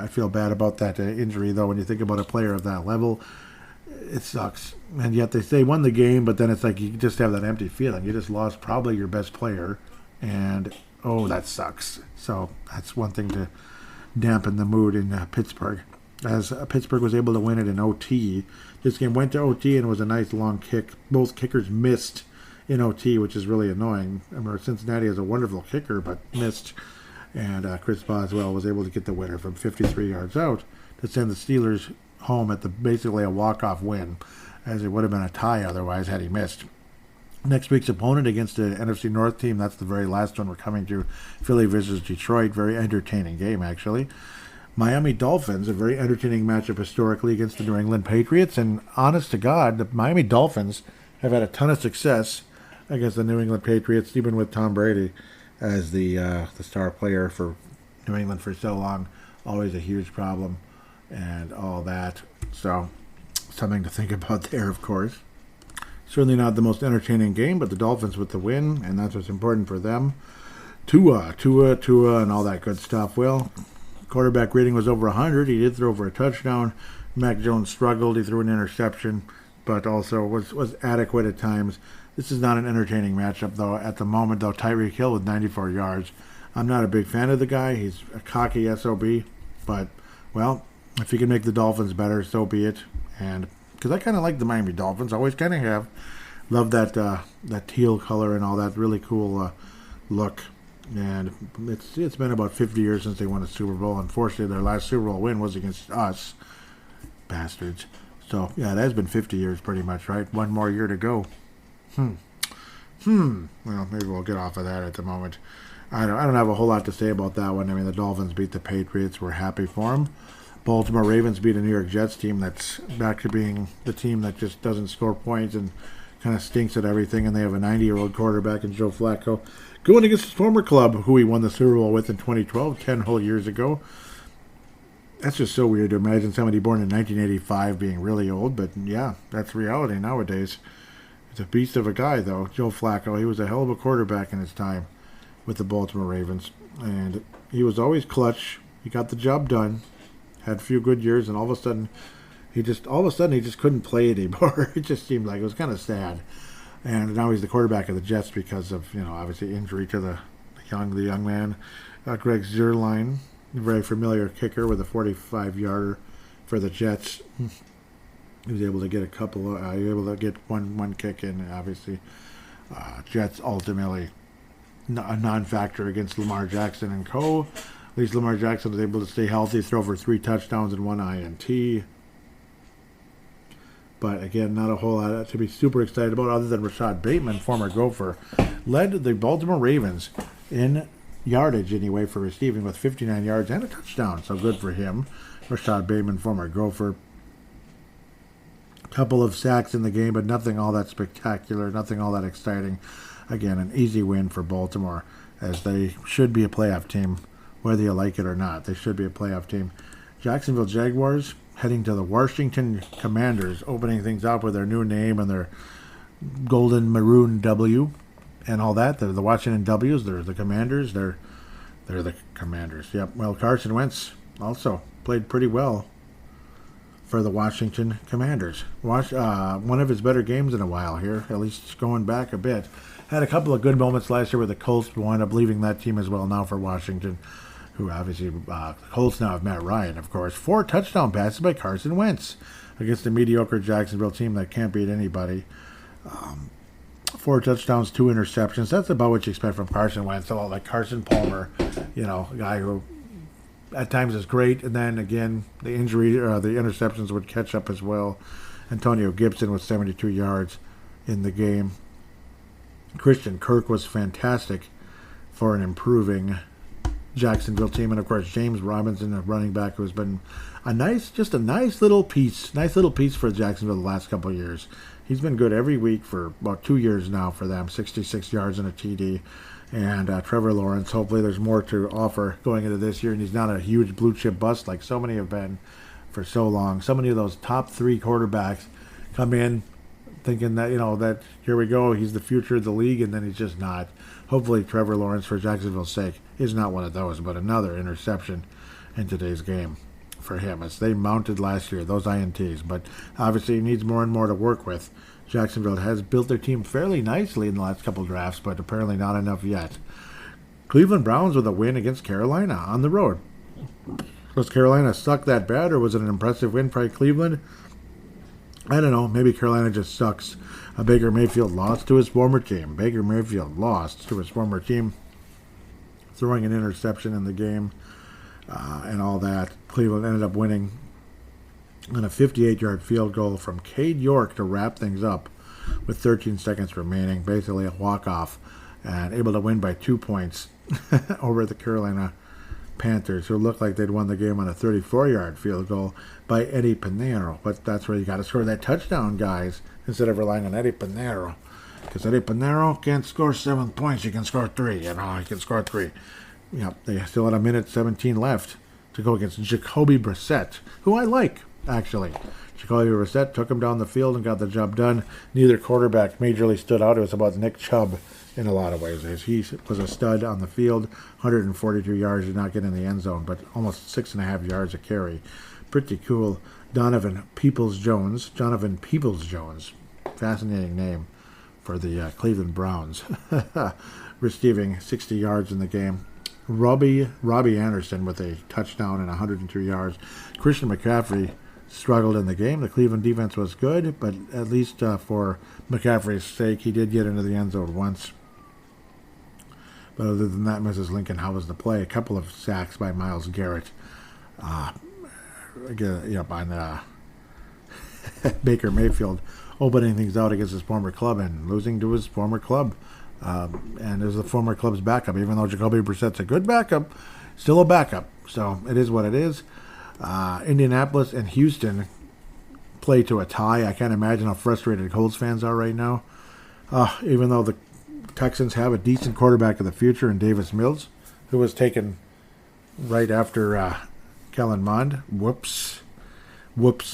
feel bad about that injury, though. When you think about a player of that level, it sucks. And yet they won the game, but then it's like you just have that empty feeling. You just lost probably your best player, and that sucks. So that's one thing to dampen the mood in Pittsburgh. As Pittsburgh was able to win it in OT. This game went to OT and it was a nice long kick. Both kickers missed in OT, which is really annoying. I mean, Cincinnati is a wonderful kicker, but missed. And Chris Boswell was able to get the winner from 53 yards out to send the Steelers home at basically a walk-off win, as it would have been a tie otherwise had he missed. Next week's opponent against the NFC North team, that's the very last one we're coming to, Philly versus Detroit. Very entertaining game, actually. Miami Dolphins, a very entertaining matchup historically against the New England Patriots. And honest to God, the Miami Dolphins have had a ton of success against the New England Patriots, even with Tom Brady as the star player for New England for so long. Always a huge problem and all that. So something to think about there, of course. Certainly not the most entertaining game, but the Dolphins with the win, and that's what's important for them. Tua, and all that good stuff. Well, quarterback rating was over 100. He did throw for a touchdown. Mac Jones struggled. He threw an interception, but also was adequate at times. This is not an entertaining matchup, though. At the moment, though, Tyreek Hill with 94 yards. I'm not a big fan of the guy. He's a cocky SOB, but, well, if he can make the Dolphins better, so be it. And because I kind of like the Miami Dolphins, always kind of have. Love that teal color and all that really cool look. And it's been about 50 years since they won a Super Bowl. Unfortunately, their last Super Bowl win was against us, bastards. So yeah, it has been 50 years pretty much, right? One more year to go. Well, maybe we'll get off of that at the moment. I don't have a whole lot to say about that one. I mean, the Dolphins beat the Patriots. We're happy for them. Baltimore Ravens beat a New York Jets team that's back to being the team that just doesn't score points and kind of stinks at everything. And they have a 90-year-old quarterback in Joe Flacco going against his former club, who he won the Super Bowl with in 2012, 10 whole years ago. That's just so weird to imagine somebody born in 1985 being really old. But yeah, that's reality nowadays. It's a beast of a guy, though. Joe Flacco, he was a hell of a quarterback in his time with the Baltimore Ravens. And he was always clutch. He got the job done. Had a few good years, and all of a sudden he just couldn't play anymore. It just seemed like it was kind of sad. And now he's the quarterback of the Jets because of, obviously injury to the young man. Greg Zuerlein, a very familiar kicker with a 45-yarder for the Jets. He was able to get one kick in, obviously. Jets ultimately a non-factor against Lamar Jackson and co. At least Lamar Jackson was able to stay healthy, throw for 3 touchdowns and 1 INT. But again, not a whole lot to be super excited about other than Rashad Bateman, former Gopher, led the Baltimore Ravens in yardage anyway for receiving with 59 yards and a touchdown. So good for him. Rashad Bateman, former Gopher. A couple of sacks in the game, but nothing all that spectacular, nothing all that exciting. Again, an easy win for Baltimore, as they should be a playoff team. Whether you like it or not, they should be a playoff team. Jacksonville Jaguars heading to the Washington Commanders, opening things up with their new name and their golden maroon W and all that. They're the Washington W's. They're the Commanders. They're the Commanders. Yep. Well, Carson Wentz also played pretty well. for the Washington Commanders. One of his better games in a while here, at least going back a bit. Had a couple of good moments last year where the Colts wound up leaving that team as well now for Washington, who obviously, the Colts now have Matt Ryan, of course. 4 touchdown passes by Carson Wentz against a mediocre Jacksonville team that can't beat anybody. 4 touchdowns, 2 interceptions. That's about what you expect from Carson Wentz. Although, like Carson Palmer, a guy who at times is great, and then again, the interceptions would catch up as well. Antonio Gibson with 72 yards in the game. Christian Kirk was fantastic for an improving Jacksonville team, and of course James Robinson, a running back, who has been a nice little piece for Jacksonville the last couple of years. He's been good every week for about 2 years now for them, 66 yards and a TD. And Trevor Lawrence, hopefully there's more to offer going into this year, and he's not a huge blue chip bust like so many have been for so long. So many of those top 3 quarterbacks come in thinking that, that here we go, he's the future of the league, and then he's just not. Hopefully Trevor Lawrence, for Jacksonville's sake, is not one of those, but another interception in today's game for him, as they mounted last year, those INTs. But obviously he needs more and more to work with. Jacksonville has built their team fairly nicely in the last couple of drafts, but apparently not enough yet. Cleveland Browns with a win against Carolina on the road. Was Carolina suck that bad, or was it an impressive win by Cleveland? I don't know. Maybe Carolina just sucks. Baker Mayfield lost to his former team. Throwing an interception in the game and all that. Cleveland ended up winning on a 58-yard field goal from Cade York to wrap things up with 13 seconds remaining. Basically a walk-off, and able to win by 2 points over the Carolina Panthers, who looked like they'd won the game on a 34-yard field goal by Eddie Pinheiro. But that's where you got to score that touchdown, guys, instead of relying on Eddie Pinheiro. Because Eddie Pinheiro can't score 7 points. He can score 3. He can score 3. They still had a minute 17 left to go against Jacoby Brissett, who I like, actually. Jacoby Brissett took him down the field and got the job done. Neither quarterback majorly stood out. It was about Nick Chubb in a lot of ways. He was a stud on the field, 142 yards, did not get in the end zone, but almost 6.5 yards a carry. Pretty cool. Donovan Peoples-Jones, fascinating name for the Cleveland Browns, receiving 60 yards in the game. Robbie Anderson with a touchdown and 102 yards. Christian McCaffrey struggled in the game. The Cleveland defense was good, but at least for McCaffrey's sake, he did get into the end zone once. But other than that, Mrs. Lincoln, how was the play? A couple of sacks by Myles Garrett. On Baker Mayfield opening things out against his former club and losing to his former club. And as the former club's backup, even though Jacoby Brissett's a good backup, still a backup. So it is what it is. Indianapolis and Houston play to a tie. I can't imagine how frustrated Colts fans are right now. Even though the Texans have a decent quarterback of the future in Davis Mills, who was taken right after Kellen Mond. Whoops.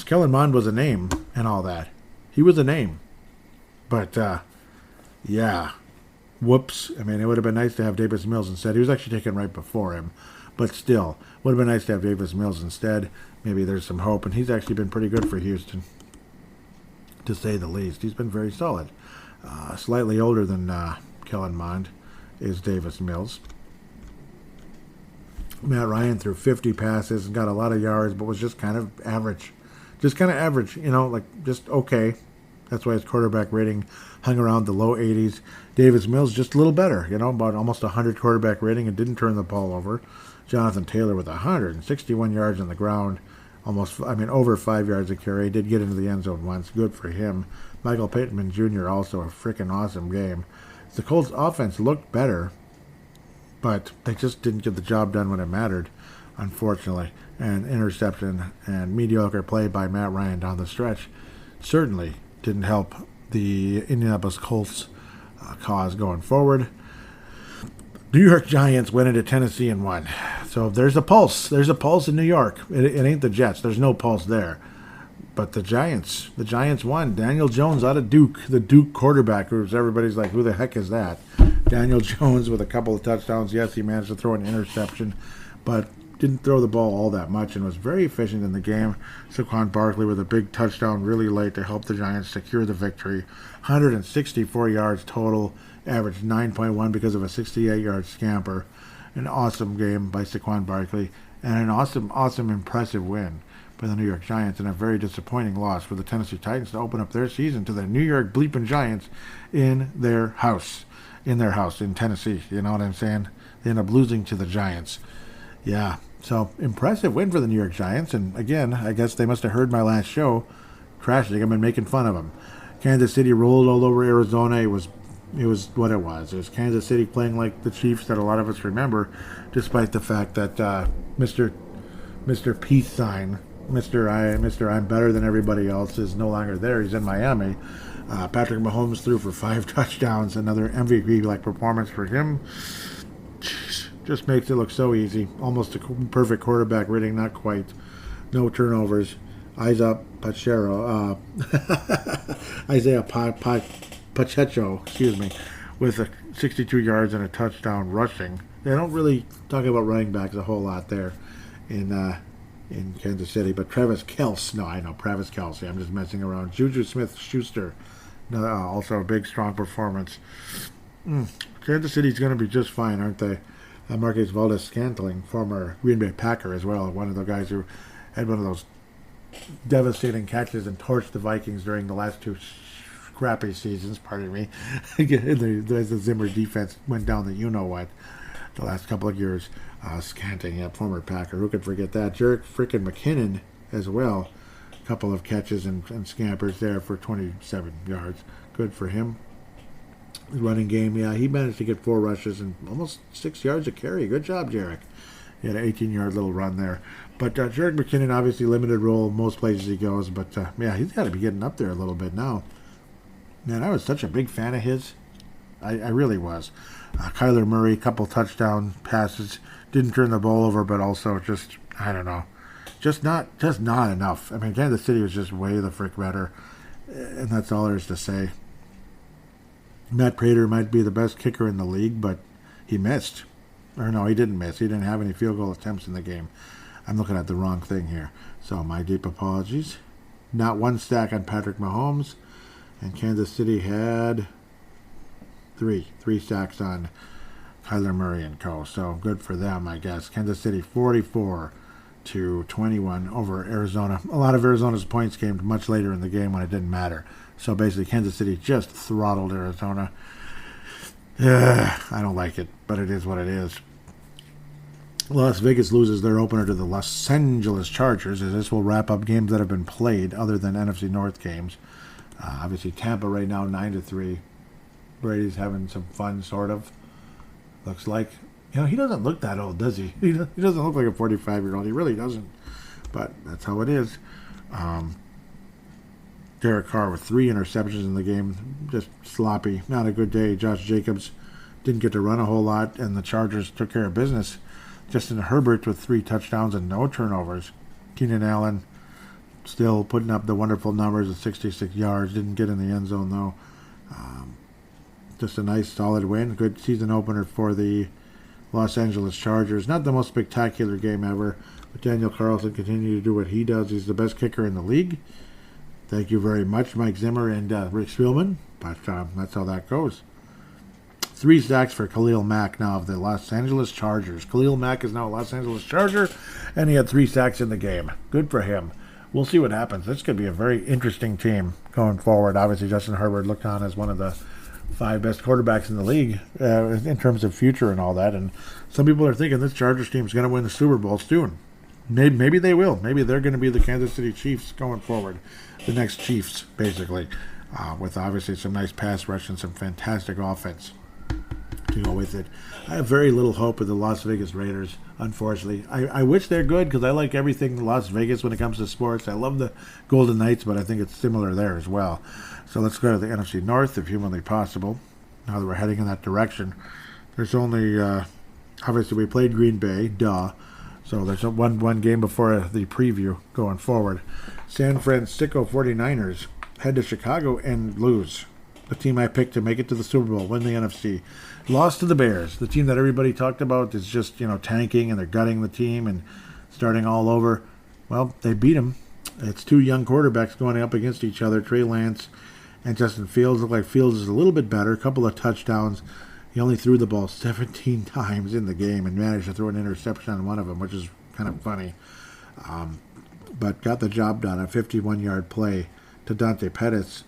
Kellen Mond was a name and all that. He was a name. But, yeah. Whoops. I mean, it would have been nice to have Davis Mills instead. He was actually taken right before him. But still, would have been nice to have Davis Mills instead. Maybe there's some hope. And he's actually been pretty good for Houston, to say the least. He's been very solid. Slightly older than Kellen Mond is Davis Mills. Matt Ryan threw 50 passes and got a lot of yards, but was just kind of average. Just okay. That's why his quarterback rating hung around the low 80s. Davis Mills just a little better, about almost 100 quarterback rating and didn't turn the ball over. Jonathan Taylor with 161 yards on the ground, over 5 yards a carry. Did get into the end zone once. Good for him. Michael Pittman Jr. also a freaking awesome game. The Colts offense looked better, but they just didn't get the job done when it mattered, unfortunately. And interception and mediocre play by Matt Ryan down the stretch certainly didn't help the Indianapolis Colts cause going forward. New York Giants went into Tennessee and won. So there's a pulse. There's a pulse in New York. It ain't the Jets. There's no pulse there. But the Giants won. Daniel Jones out of Duke, the Duke quarterback, who everybody's like, who the heck is that? Daniel Jones with a couple of touchdowns. Yes, he managed to throw an interception, but didn't throw the ball all that much and was very efficient in the game. Saquon Barkley with a big touchdown really late to help the Giants secure the victory. 164 yards total, averaged 9.1 because of a 68-yard scamper. An awesome game by Saquon Barkley, and an awesome, impressive win by the New York Giants, and a very disappointing loss for the Tennessee Titans to open up their season to the New York bleeping Giants in their house in Tennessee. You know what I'm saying? They end up losing to the Giants. Yeah, so impressive win for the New York Giants, and again, I guess they must have heard my last show, crashing. I've been making fun of them. Kansas City rolled all over Arizona. It was what it was. It was Kansas City playing like the Chiefs that a lot of us remember, despite the fact that Mr. Peace Sign, Mr. I'm better than everybody else is no longer there. He's in Miami. Patrick Mahomes threw for 5 touchdowns. Another MVP-like performance for him. Jeez, just makes it look so easy. Almost a perfect quarterback rating, not quite. No turnovers. Eyes up, Pacheco. Isaiah Pacheco, with 62 yards and a touchdown rushing. They don't really talk about running backs a whole lot there in Kansas City. But Travis Kelce. I'm just messing around. Juju Smith-Schuster, also a big, strong performance. Kansas City's going to be just fine, aren't they? Marquez Valdes-Scantling, former Green Bay Packer as well, one of the guys who had one of those devastating catches and torched the Vikings during the last 2 crappy seasons, pardon me, as the Zimmer defense went down the the last couple of years. Scantling, former Packer, who could forget that? Jerick frickin' McKinnon as well. A couple of catches and scampers there for 27 yards. Good for him. Running game, he managed to get 4 rushes and almost 6 yards a carry. Good job, Jerick. He had an 18-yard little run there. But Jerick McKinnon, obviously limited role most places he goes, but he's got to be getting up there a little bit now. Man, I was such a big fan of his. I really was. Kyler Murray, a couple touchdown passes. Didn't turn the ball over, but also just, I don't know. Just not enough. I mean, Kansas City was just way the frick better. And that's all there is to say. Matt Prater might be the best kicker in the league, but he missed. Or no, he didn't miss. He didn't have any field goal attempts in the game. I'm looking at the wrong thing here. So my deep apologies. Not one sack on Patrick Mahomes. And Kansas City had 3 sacks on Kyler Murray and co. So good for them, I guess. Kansas City 44-21 over Arizona. A lot of Arizona's points came much later in the game when it didn't matter. So basically, Kansas City just throttled Arizona. I don't like it, but it is what it is. Las Vegas loses their opener to the Los Angeles Chargers, as this will wrap up games that have been played other than NFC North games. Obviously, Tampa right now 9-3. Brady's having some fun, sort of. Looks like. He doesn't look that old, does he? He doesn't look like a 45-year-old. He really doesn't. But that's how it is. Derek Carr with 3 interceptions in the game. Just sloppy. Not a good day. Josh Jacobs didn't get to run a whole lot, and the Chargers took care of business. Justin Herbert with 3 touchdowns and no turnovers. Keenan Allen still putting up the wonderful numbers of 66 yards. Didn't get in the end zone, though. Just a nice, solid win. Good season opener for the Los Angeles Chargers. Not the most spectacular game ever, but Daniel Carlson continued to do what he does. He's the best kicker in the league. Thank you very much, Mike Zimmer and Rick Spielman. But that's how that goes. 3 sacks for Khalil Mack now of the Los Angeles Chargers. Khalil Mack is now a Los Angeles Charger, and he had 3 sacks in the game. Good for him. We'll see what happens. This could be a very interesting team going forward. Obviously, Justin Herbert looked on as one of the 5 best quarterbacks in the league in terms of future and all that. And some people are thinking this Chargers team is going to win the Super Bowl soon. Maybe they will. Maybe they're going to be the Kansas City Chiefs going forward. The next Chiefs, basically, with obviously some nice pass rush and some fantastic offense to go with it. I have very little hope with the Las Vegas Raiders, unfortunately. I wish they're good because I like everything Las Vegas when it comes to sports. I love the Golden Knights, but I think it's similar there as well. So let's go to the NFC North if humanly possible. Now that we're heading in that direction, there's only, obviously we played Green Bay, duh. So there's one game before the preview going forward. San Francisco 49ers head to Chicago and lose. the team I picked to make it to the Super Bowl, win the NFC. Lost to the Bears, the team that everybody talked about is just, tanking and they're gutting the team and starting all over. Well, they beat them. It's two young quarterbacks going up against each other, Trey Lance and Justin Fields. Look like Fields is a little bit better, a couple of touchdowns. He only threw the ball 17 times in the game and managed to throw an interception on one of them, which is kind of funny. But got the job done, a 51-yard play to Dante Pettis,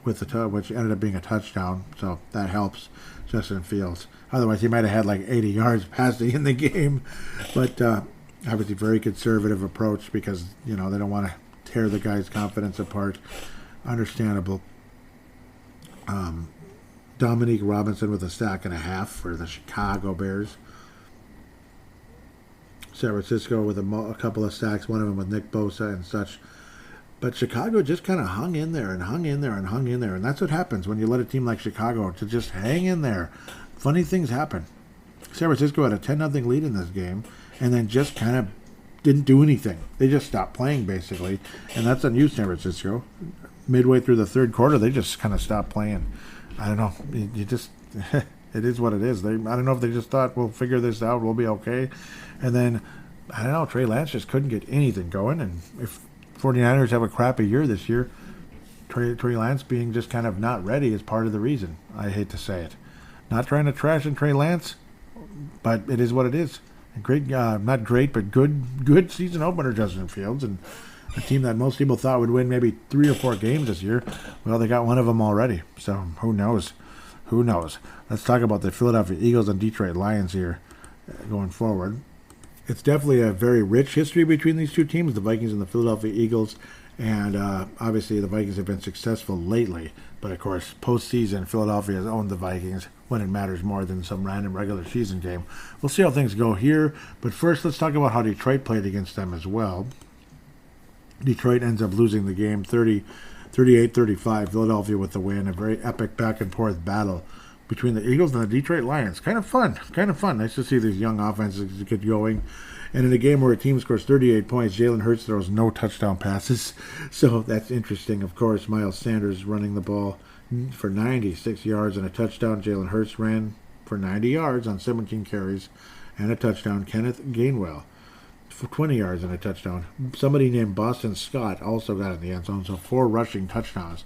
which ended up being a touchdown, so that helps Justin Fields. Otherwise, he might have had like 80 yards passing in the game, but obviously very conservative approach because, they don't want to tear the guy's confidence apart. Understandable. Dominique Robinson with a sack and a half for the Chicago Bears. San Francisco with a couple of sacks, one of them with Nick Bosa and such. But Chicago just kind of hung in there, and that's what happens when you let a team like Chicago to just hang in there. Funny things happen. San Francisco had a 10-0 lead in this game, and then just kind of didn't do anything. They just stopped playing, basically, and that's on you, San Francisco. Midway through the third quarter, they just kind of stopped playing. I don't know. You just, it is what it is. I don't know if they just thought, we'll figure this out, we'll be okay. And then, I don't know, Trey Lance just couldn't get anything going, and if 49ers have a crappy year this year, Trey Lance being just kind of not ready is part of the reason. I hate to say it. Not trying to trash in Trey Lance, but it is what it is. A great, not great, but good season opener, Justin Fields, and a team that most people thought would win maybe 3 or 4 games this year. Well, they got one of them already, so who knows? Who knows? Let's talk about the Philadelphia Eagles and Detroit Lions here going forward. It's definitely a very rich history between these two teams, the Vikings and the Philadelphia Eagles. And obviously the Vikings have been successful lately. But, of course, postseason, Philadelphia has owned the Vikings when it matters more than some random regular season game. We'll see how things go here. But first, let's talk about how Detroit played against them as well. Detroit ends up losing the game 38-35. Philadelphia with the win. A very epic back-and-forth battle between the Eagles and the Detroit Lions. Kind of fun. Nice to see these young offenses get going. And in a game where a team scores 38 points, Jalen Hurts throws no touchdown passes. So that's interesting. Of course, Miles Sanders running the ball for 96 yards and a touchdown. Jalen Hurts ran for 90 yards on 17 carries and a touchdown. Kenneth Gainwell for 20 yards and a touchdown. Somebody named Boston Scott also got in the end zone. So 4 rushing touchdowns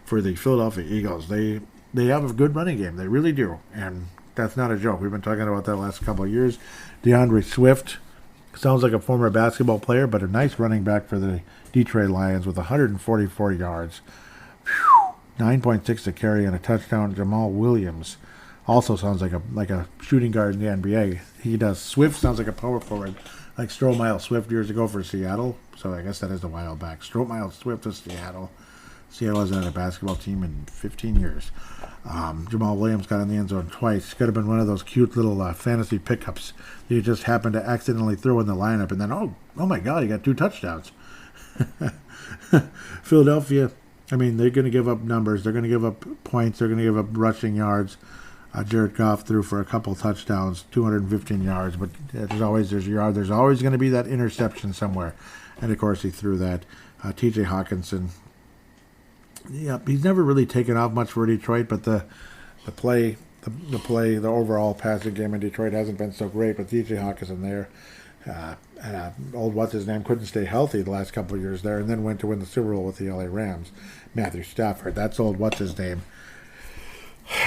for the Philadelphia Eagles. They have a good running game. They really do. And that's not a joke. We've been talking about that the last couple of years. DeAndre Swift sounds like a former basketball player, but a nice running back for the Detroit Lions with 144 yards. 9.6 to carry and a touchdown. Jamal Williams also sounds like a shooting guard in the NBA. He does. Swift sounds like a power forward, like Stromile Swift years ago for Seattle. So I guess that is a while back. Stromile Swift to Seattle. Seattle hasn't had a basketball team in 15 years. Jamal Williams got in the end zone twice. Could have been one of those cute little fantasy pickups that you just happened to accidentally throw in the lineup, and then, oh my God, he got 2 touchdowns. Philadelphia, they're going to give up numbers. They're going to give up points. They're going to give up rushing yards. Jared Goff threw for a couple touchdowns, 215 yards, but there's always going to be that interception somewhere. And, of course, he threw that. T.J. Hawkinson, yeah, he's never really taken off much for Detroit, but the overall passing game in Detroit hasn't been so great. But T.J. Hawkinson there, old what's-his-name, couldn't stay healthy the last couple of years there, and then went to win the Super Bowl with the L.A. Rams. Matthew Stafford, that's old what's-his-name.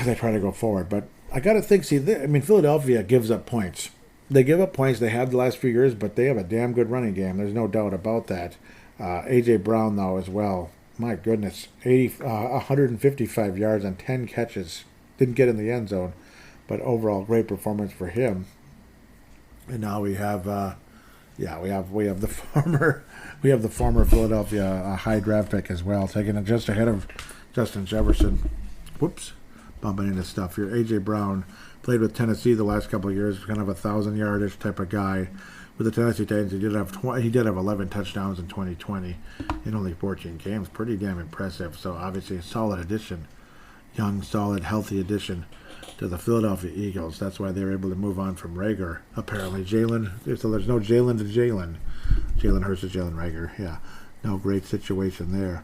They try to go forward. But I got to think, Philadelphia gives up points. They give up points. They have the last few years, but they have a damn good running game. There's no doubt about that. A.J. Brown, though, as well. My goodness, 155 yards and 10 catches. Didn't get in the end zone, but overall great performance for him. And now we have the former Philadelphia high draft pick as well, taking it just ahead of Justin Jefferson. Whoops, bumping into stuff here. A.J. Brown played with Tennessee the last couple of years, kind of a 1,000-yardish type of guy. With the Tennessee Titans, he did have 11 touchdowns in 2020 in only 14 games. Pretty damn impressive. So obviously a solid addition, young, solid, healthy addition to the Philadelphia Eagles. That's why they were able to move on from Rager. Apparently, so there's no Jalen to Jalen. Jalen Hurts to Jalen Rager. Yeah, no great situation there.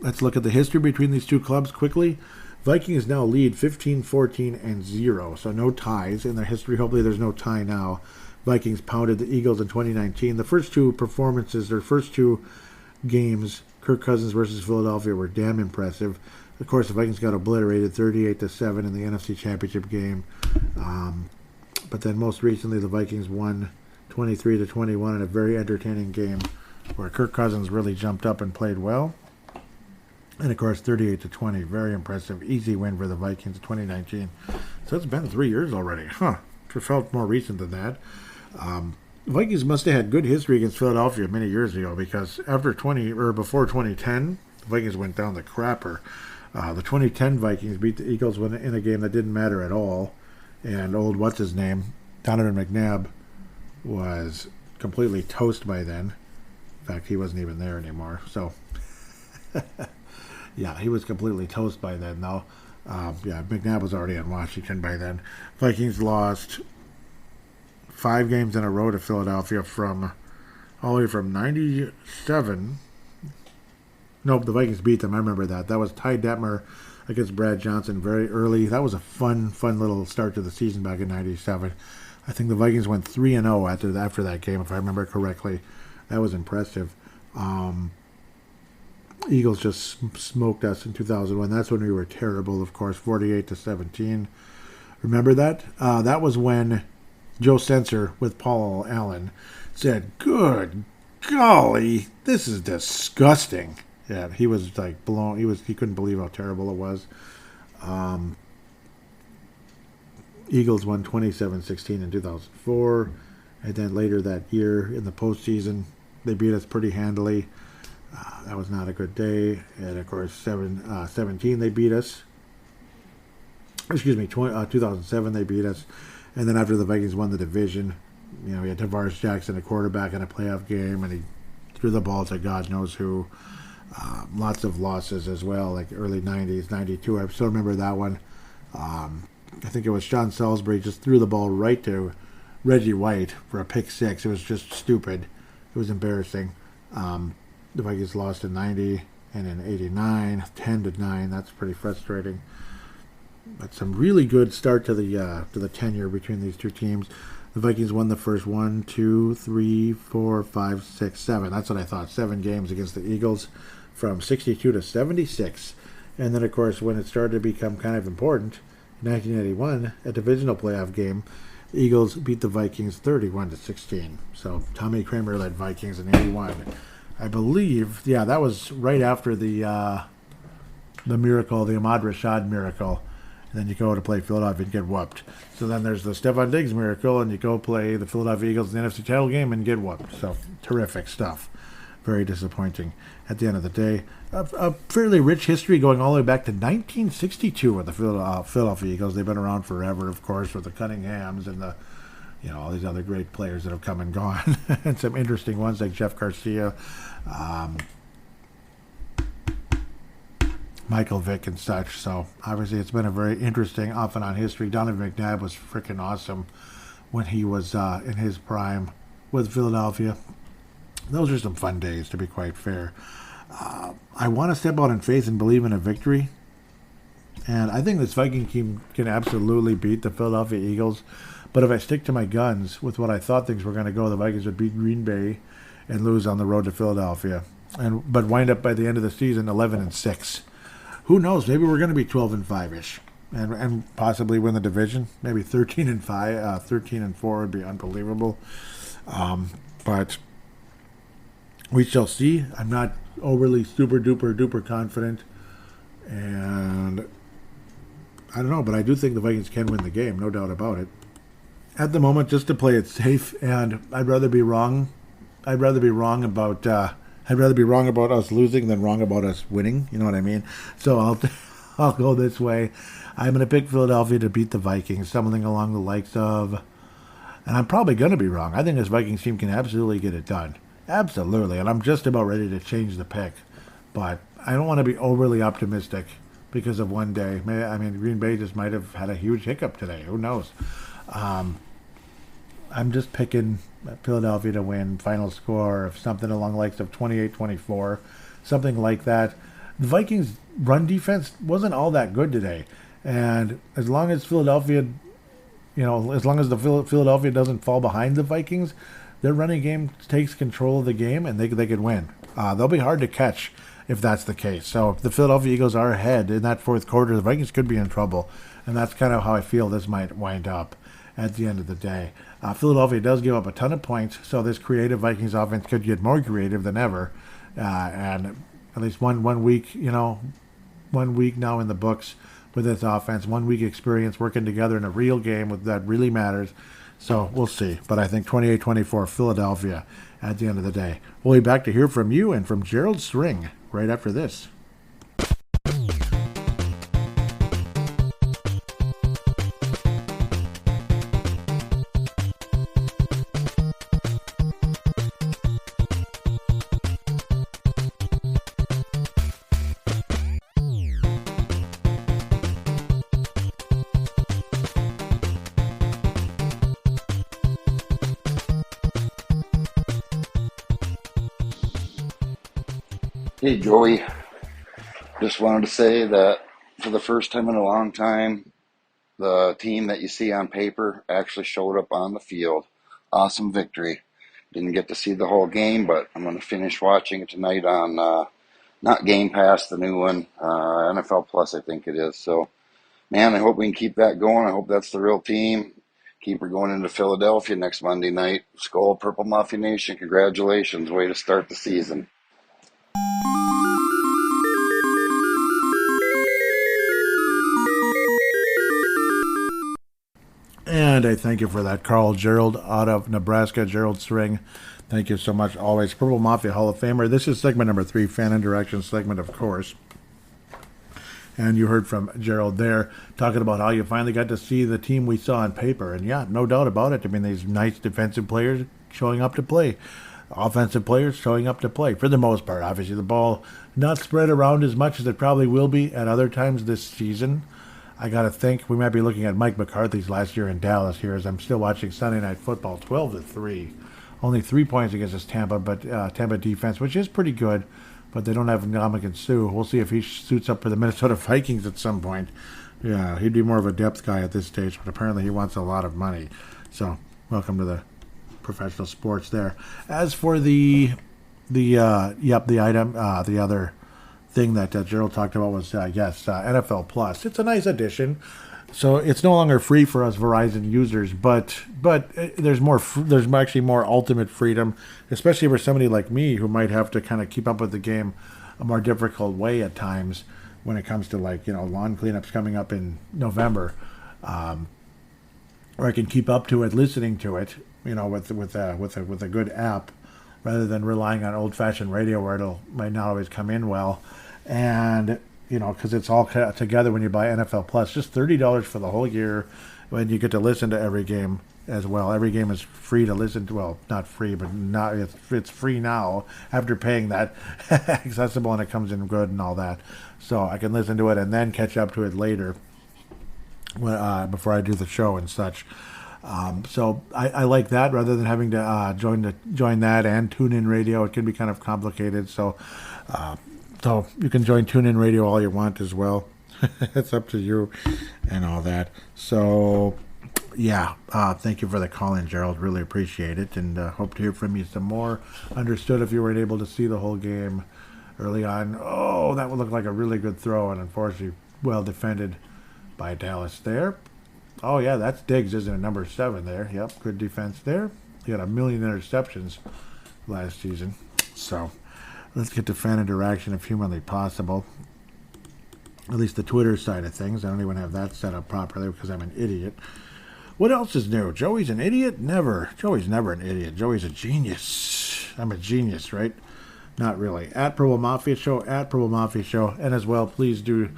let's look at the history between these two clubs quickly. Vikings now lead 15-14-0, so no ties in their history. Hopefully there's no tie now. Vikings pounded the Eagles in 2019. The first two performances, their first two games, Kirk Cousins versus Philadelphia, were damn impressive. Of course, the Vikings got obliterated 38-7 in the NFC Championship game. But then most recently, the Vikings won 23-21 in a very entertaining game where Kirk Cousins really jumped up and played well. And, of course, 38-20, very impressive, easy win for the Vikings in 2019. So it's been 3 years already. It felt more recent than that. The Vikings must have had good history against Philadelphia many years ago because before 2010, the Vikings went down the crapper. The 2010 Vikings beat the Eagles in a game that didn't matter at all. And old what's-his-name, Donovan McNabb, was completely toast by then. In fact, he wasn't even there anymore. So, yeah, he was completely toast by then, though. McNabb was already in Washington by then. Vikings lost 5 games in a row to Philadelphia all the way from 97. Nope, the Vikings beat them. I remember that. That was Ty Detmer against Brad Johnson very early. That was a fun little start to the season back in 97. I think the Vikings went 3-0 after that game, if I remember correctly. That was impressive. Eagles just smoked us in 2001. That's when we were terrible, of course, 48-17. Remember that? That was when Joe Sensor with Paul Allen said, "Good golly, this is disgusting." Yeah, he was like blown. He couldn't believe how terrible it was. Eagles won 27-16 in 2004, and then later that year in the postseason, they beat us pretty handily. That was not a good day, and of course, 17 they beat us. 2007 they beat us, and then after the Vikings won the division, we had Tavares Jackson, a quarterback in a playoff game, and he threw the ball to God knows who. Lots of losses as well, like early 90s, 92. I still remember that one. I think it was John Salisbury just threw the ball right to Reggie White for a pick six. It was just stupid. It was embarrassing. The Vikings lost in 90 and in 89, 10-9. That's pretty frustrating. But some really good start to the tenure between these two teams. The Vikings won the first 1, 2, 3, 4, 5, 6, 7. That's what I thought. 7 games against the Eagles from 62-76. And then, of course, when it started to become kind of important, in 1981, a divisional playoff game, the Eagles beat the Vikings 31-16. So Tommy Kramer led Vikings in 81. I believe, that was right after the miracle, the Ahmad Rashad miracle. And then you go to play Philadelphia and get whooped. So then there's the Stephon Diggs miracle, and you go play the Philadelphia Eagles in the NFC title game and get whooped. So terrific stuff. Very disappointing at the end of the day. A fairly rich history going all the way back to 1962 with the Philadelphia Eagles. They've been around forever, of course, with the Cunninghams and the all these other great players that have come and gone. And some interesting ones like Jeff Garcia, Michael Vick and such. So obviously it's been a very interesting off and on history. Donovan McNabb was freaking awesome when he was in his prime with Philadelphia. Those are some fun days, to be quite fair. I want to step out in faith and believe in a victory. And I think this Viking team can absolutely beat the Philadelphia Eagles. But if I stick to my guns with what I thought things were going to go, the Vikings would beat Green Bay and lose on the road to Philadelphia. But wind up by the end of the season 11-6. Who knows? Maybe we're going to be 12-5-ish, and possibly win the division. Maybe 13-5, 13-4 would be unbelievable. But we shall see. I'm not overly super duper confident, and I don't know. But I do think the Vikings can win the game, no doubt about it. At the moment, just to play it safe, and I'd rather be wrong. I'd rather be wrong about us losing than wrong about us winning. You know what I mean? So I'll go this way. I'm going to pick Philadelphia to beat the Vikings, something along the likes of, and I'm probably going to be wrong. I think this Vikings team can absolutely get it done. Absolutely. And I'm just about ready to change the pick. But I don't want to be overly optimistic because of one day. Green Bay just might have had a huge hiccup today. Who knows? I'm just picking Philadelphia to win. Final score of something along the likes of 28-24, something like that. the Vikings' run defense wasn't all that good today. And as long as Philadelphia, as long as the Philadelphia doesn't fall behind the Vikings, their running game takes control of the game, and they could win. They'll be hard to catch if that's the case. So if the Philadelphia Eagles are ahead in that fourth quarter, the Vikings could be in trouble. And that's kind of how I feel this might wind up at the end of the day. Philadelphia does give up a ton of points, so this creative Vikings offense could get more creative than ever. And at least one week, 1 week now in the books with this offense, 1 week experience working together in a real game that really matters. So we'll see. But I think 28-24 Philadelphia at the end of the day. We'll be back to hear from you and from Gerald String right after this. Hey, Joey. Just wanted to say that for the first time in a long time, the team that you see on paper actually showed up on the field. Awesome victory. Didn't get to see the whole game, but I'm going to finish watching it tonight on not Game Pass, the new one, NFL Plus, I think it is. So, man, I hope we can keep that going. I hope that's the real team. Keep her going into Philadelphia next Monday night. Skol, Purple Mafia Nation. Congratulations. Way to start the season. And I thank you for that, Carl Gerald out of Nebraska, Gerald String. Thank you so much, always. Purple Mafia Hall of Famer. This is segment number 3, fan interaction segment, of course. And you heard from Gerald there talking about how you finally got to see the team we saw on paper. And yeah, no doubt about it. I mean, these nice defensive players showing up to play. Offensive players showing up to play, for the most part. Obviously, the ball not spread around as much as it probably will be at other times this season. I got to think we might be looking at Mike McCarthy's last year in Dallas here as I'm still watching Sunday Night Football, 12-3. Only 3 points against this Tampa defense, which is pretty good, but they don't have Ndamukong Suh. We'll see if he suits up for the Minnesota Vikings at some point. Yeah, he'd be more of a depth guy at this stage, but apparently he wants a lot of money. So, welcome to the professional sports there. As for the other thing that Gerald talked about was, NFL Plus. It's a nice addition. So it's no longer free for us Verizon users, but there's actually more ultimate freedom, especially for somebody like me who might have to kind of keep up with the game a more difficult way at times when it comes to lawn cleanups coming up in November, or I can keep up to it, listening to it, with a good app, rather than relying on old-fashioned radio where it might not always come in well. And, because it's all together when you buy NFL Plus, just $30 for the whole year, when you get to listen to every game as well. Every game is free to listen to. Well, not free, but it's free now after paying that, accessible, and it comes in good and all that. So I can listen to it and then catch up to it later before I do the show and such. So I like that rather than having to join that and TuneIn Radio. It can be kind of complicated. So you can join TuneIn Radio all you want as well. It's up to you and all that. So yeah, thank you for the call in, Gerald. Really appreciate it, and hope to hear from you some more. Understood if you weren't able to see the whole game early on. Oh, that would look like a really good throw, and unfortunately well defended by Dallas there. Oh, yeah, that's Diggs, isn't it? Number 7 there. Yep, good defense there. He had 1 million interceptions last season. So let's get to fan interaction if humanly possible. At least the Twitter side of things. I don't even have that set up properly because I'm an idiot. What else is new? Joey's an idiot? Never. Joey's never an idiot. Joey's a genius. I'm a genius, right? Not really. At Purple Mafia Show, and as well, please do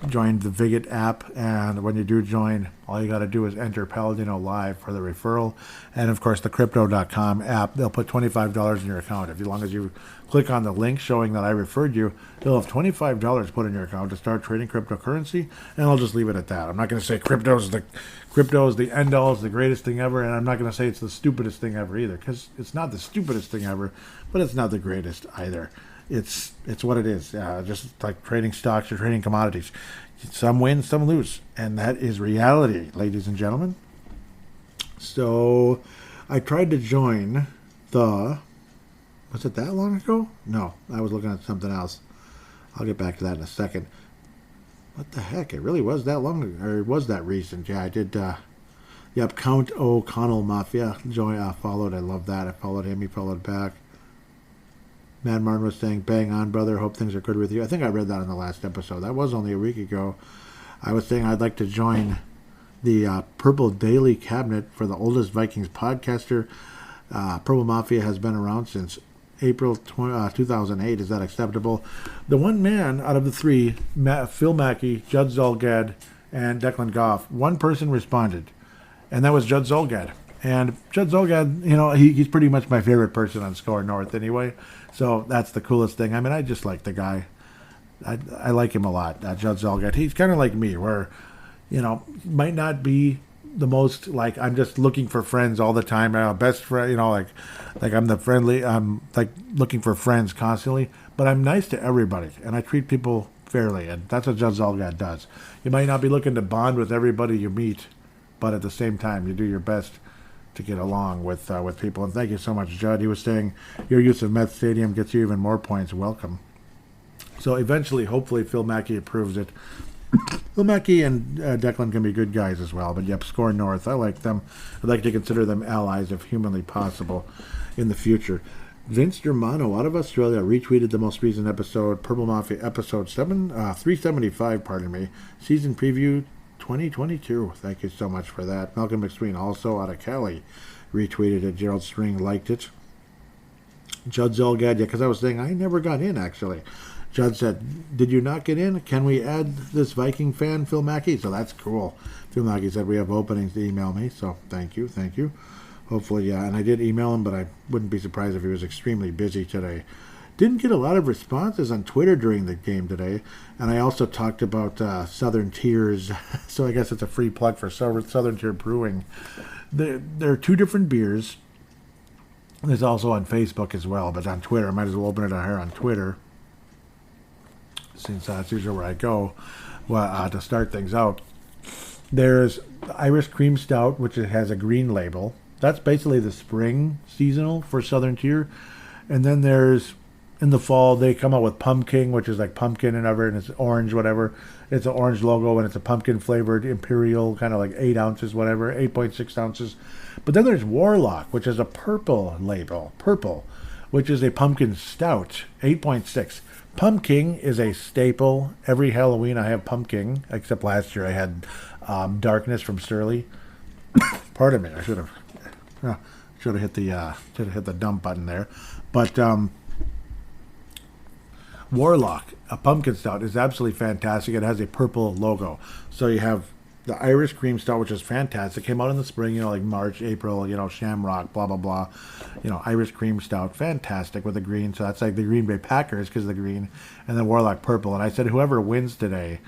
join the Vig It app, and when you do join, all you got to do is enter Paladinolive for the referral, and of course the Crypto.com app. They'll put $25 in your account. As long as you click on the link showing that I referred you, they'll have $25 put in your account to start trading cryptocurrency, and I'll just leave it at that. I'm not going to say crypto is the end all, is the greatest thing ever, and I'm not going to say it's the stupidest thing ever either, because it's not the stupidest thing ever, but it's not the greatest either. It's what it is. Just like trading stocks or trading commodities. Some win, some lose. And that is reality, ladies and gentlemen. So I tried to join the... Was it that long ago? No, I was looking at something else. I'll get back to that in a second. What the heck? It really was that long ago. Or it was that recent. Yeah, I did... Yep, Count O'Connell Mafia. Followed. I love that. I followed him. He followed back. Mad Martin was saying, bang on, brother. Hope things are good with you. I think I read that in the last episode. That was only a week ago. I was saying I'd like to join the Purple Daily Cabinet for the oldest Vikings podcaster. Purple Mafia has been around since April 2008. Is that acceptable? The one man out of the three, Phil Mackey, Judd Zolgad, and Declan Goff, one person responded, and that was Judd Zolgad. And Judd Zolgad, he's pretty much my favorite person on Score North anyway. So that's the coolest thing. I mean, I just like the guy. I like him a lot, Judd Zolgad. He's kind of like me, where, might not be the most, like, I'm just looking for friends all the time. Best friend, like I'm I'm like looking for friends constantly. But I'm nice to everybody, and I treat people fairly, and that's what Judd Zolgad does. You might not be looking to bond with everybody you meet, but at the same time, you do your best to get along with people. And thank you so much, Judd. He was saying your use of Met Stadium gets you even more points. Welcome. So eventually, hopefully, Phil Mackey approves it. Phil Mackey and Declan can be good guys as well. But yep, Score North. I like them. I'd like to consider them allies if humanly possible in the future. Vince Germano out of Australia retweeted the most recent episode, Purple Mafia episode 375, pardon me, season preview 2022. Thank you so much for that. Malcolm McSween, also out of Cali, retweeted it. Gerald String liked it. Judd Zolgad, because I was saying I never got in, actually. Judd said, did you not get in? Can we add this Viking fan, Phil Mackey? So that's cool. Phil Mackey said we have openings to email me, so thank you. Hopefully, yeah. And I did email him, but I wouldn't be surprised if he was extremely busy today. Didn't get a lot of responses on Twitter during the game today. And I also talked about Southern Tiers. So I guess it's a free plug for Southern Tier Brewing. There are two different beers. There's also on Facebook as well, but on Twitter. I might as well open it here on Twitter, since that's usually where I go to start things out. There's the Irish Cream Stout, which has a green label. That's basically the spring seasonal for Southern Tier. And then there's, in the fall, they come out with Pumpkin, which is like pumpkin and everything, and it's orange, whatever. It's an orange logo, and it's a pumpkin-flavored Imperial, kind of like 8 ounces, whatever, 8.6 ounces. But then there's Warlock, which is a purple label, which is a pumpkin stout, 8.6. Pumpkin is a staple. Every Halloween I have pumpkin, except last year I had Darkness from Surly. Pardon me, I should have hit the dump button there. But Warlock, a pumpkin stout, is absolutely fantastic. It has a purple logo. So you have the Irish Cream Stout, which is fantastic. Came out in the spring, like March, April, Shamrock, blah, blah, blah. Irish Cream Stout, fantastic with the green. So that's like the Green Bay Packers because of the green. And then Warlock Purple. And I said, whoever wins today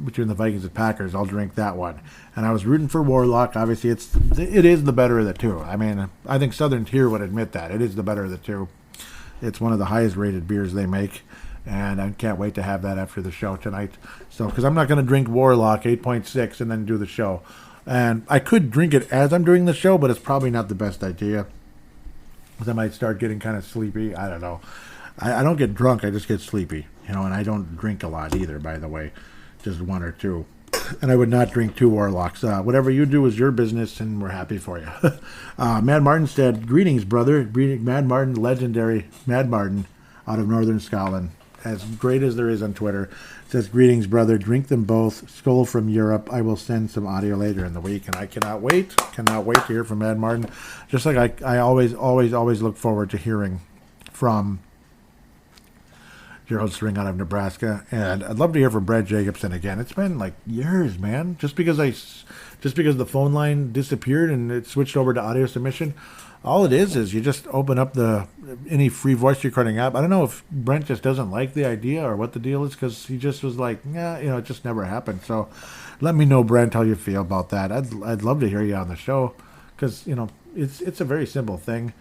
between the Vikings and Packers, I'll drink that one. And I was rooting for Warlock. Obviously, it is the better of the two. I mean, I think Southern Tier would admit that. It is the better of the two. It's one of the highest rated beers they make. And I can't wait to have that after the show tonight. So, because I'm not going to drink Warlock 8.6 and then do the show. And I could drink it as I'm doing the show, but it's probably not the best idea. Because I might start getting kind of sleepy. I don't know. I don't get drunk. I just get sleepy. And I don't drink a lot either, by the way. Just one or two. And I would not drink 2 Warlocks. Whatever you do is your business, and we're happy for you. Mad Martin said, greetings, brother. Mad Martin, legendary Mad Martin out of Northern Scotland. As great as there is on Twitter. It says, greetings, brother. Drink them both. Skol from Europe. I will send some audio later in the week. And I cannot wait to hear from Mad Martin. Just like I always look forward to hearing from Gerald String out of Nebraska. And I'd love to hear from Brad Jacobson again. It's been like years, man. Just because the phone line disappeared and it switched over to audio submission. All it is you just open up any free voice recording app. I don't know if Brent just doesn't like the idea or what the deal is, because he just was like, it just never happened. So let me know, Brent, how you feel about that. I'd love to hear you on the show, because it's a very simple thing.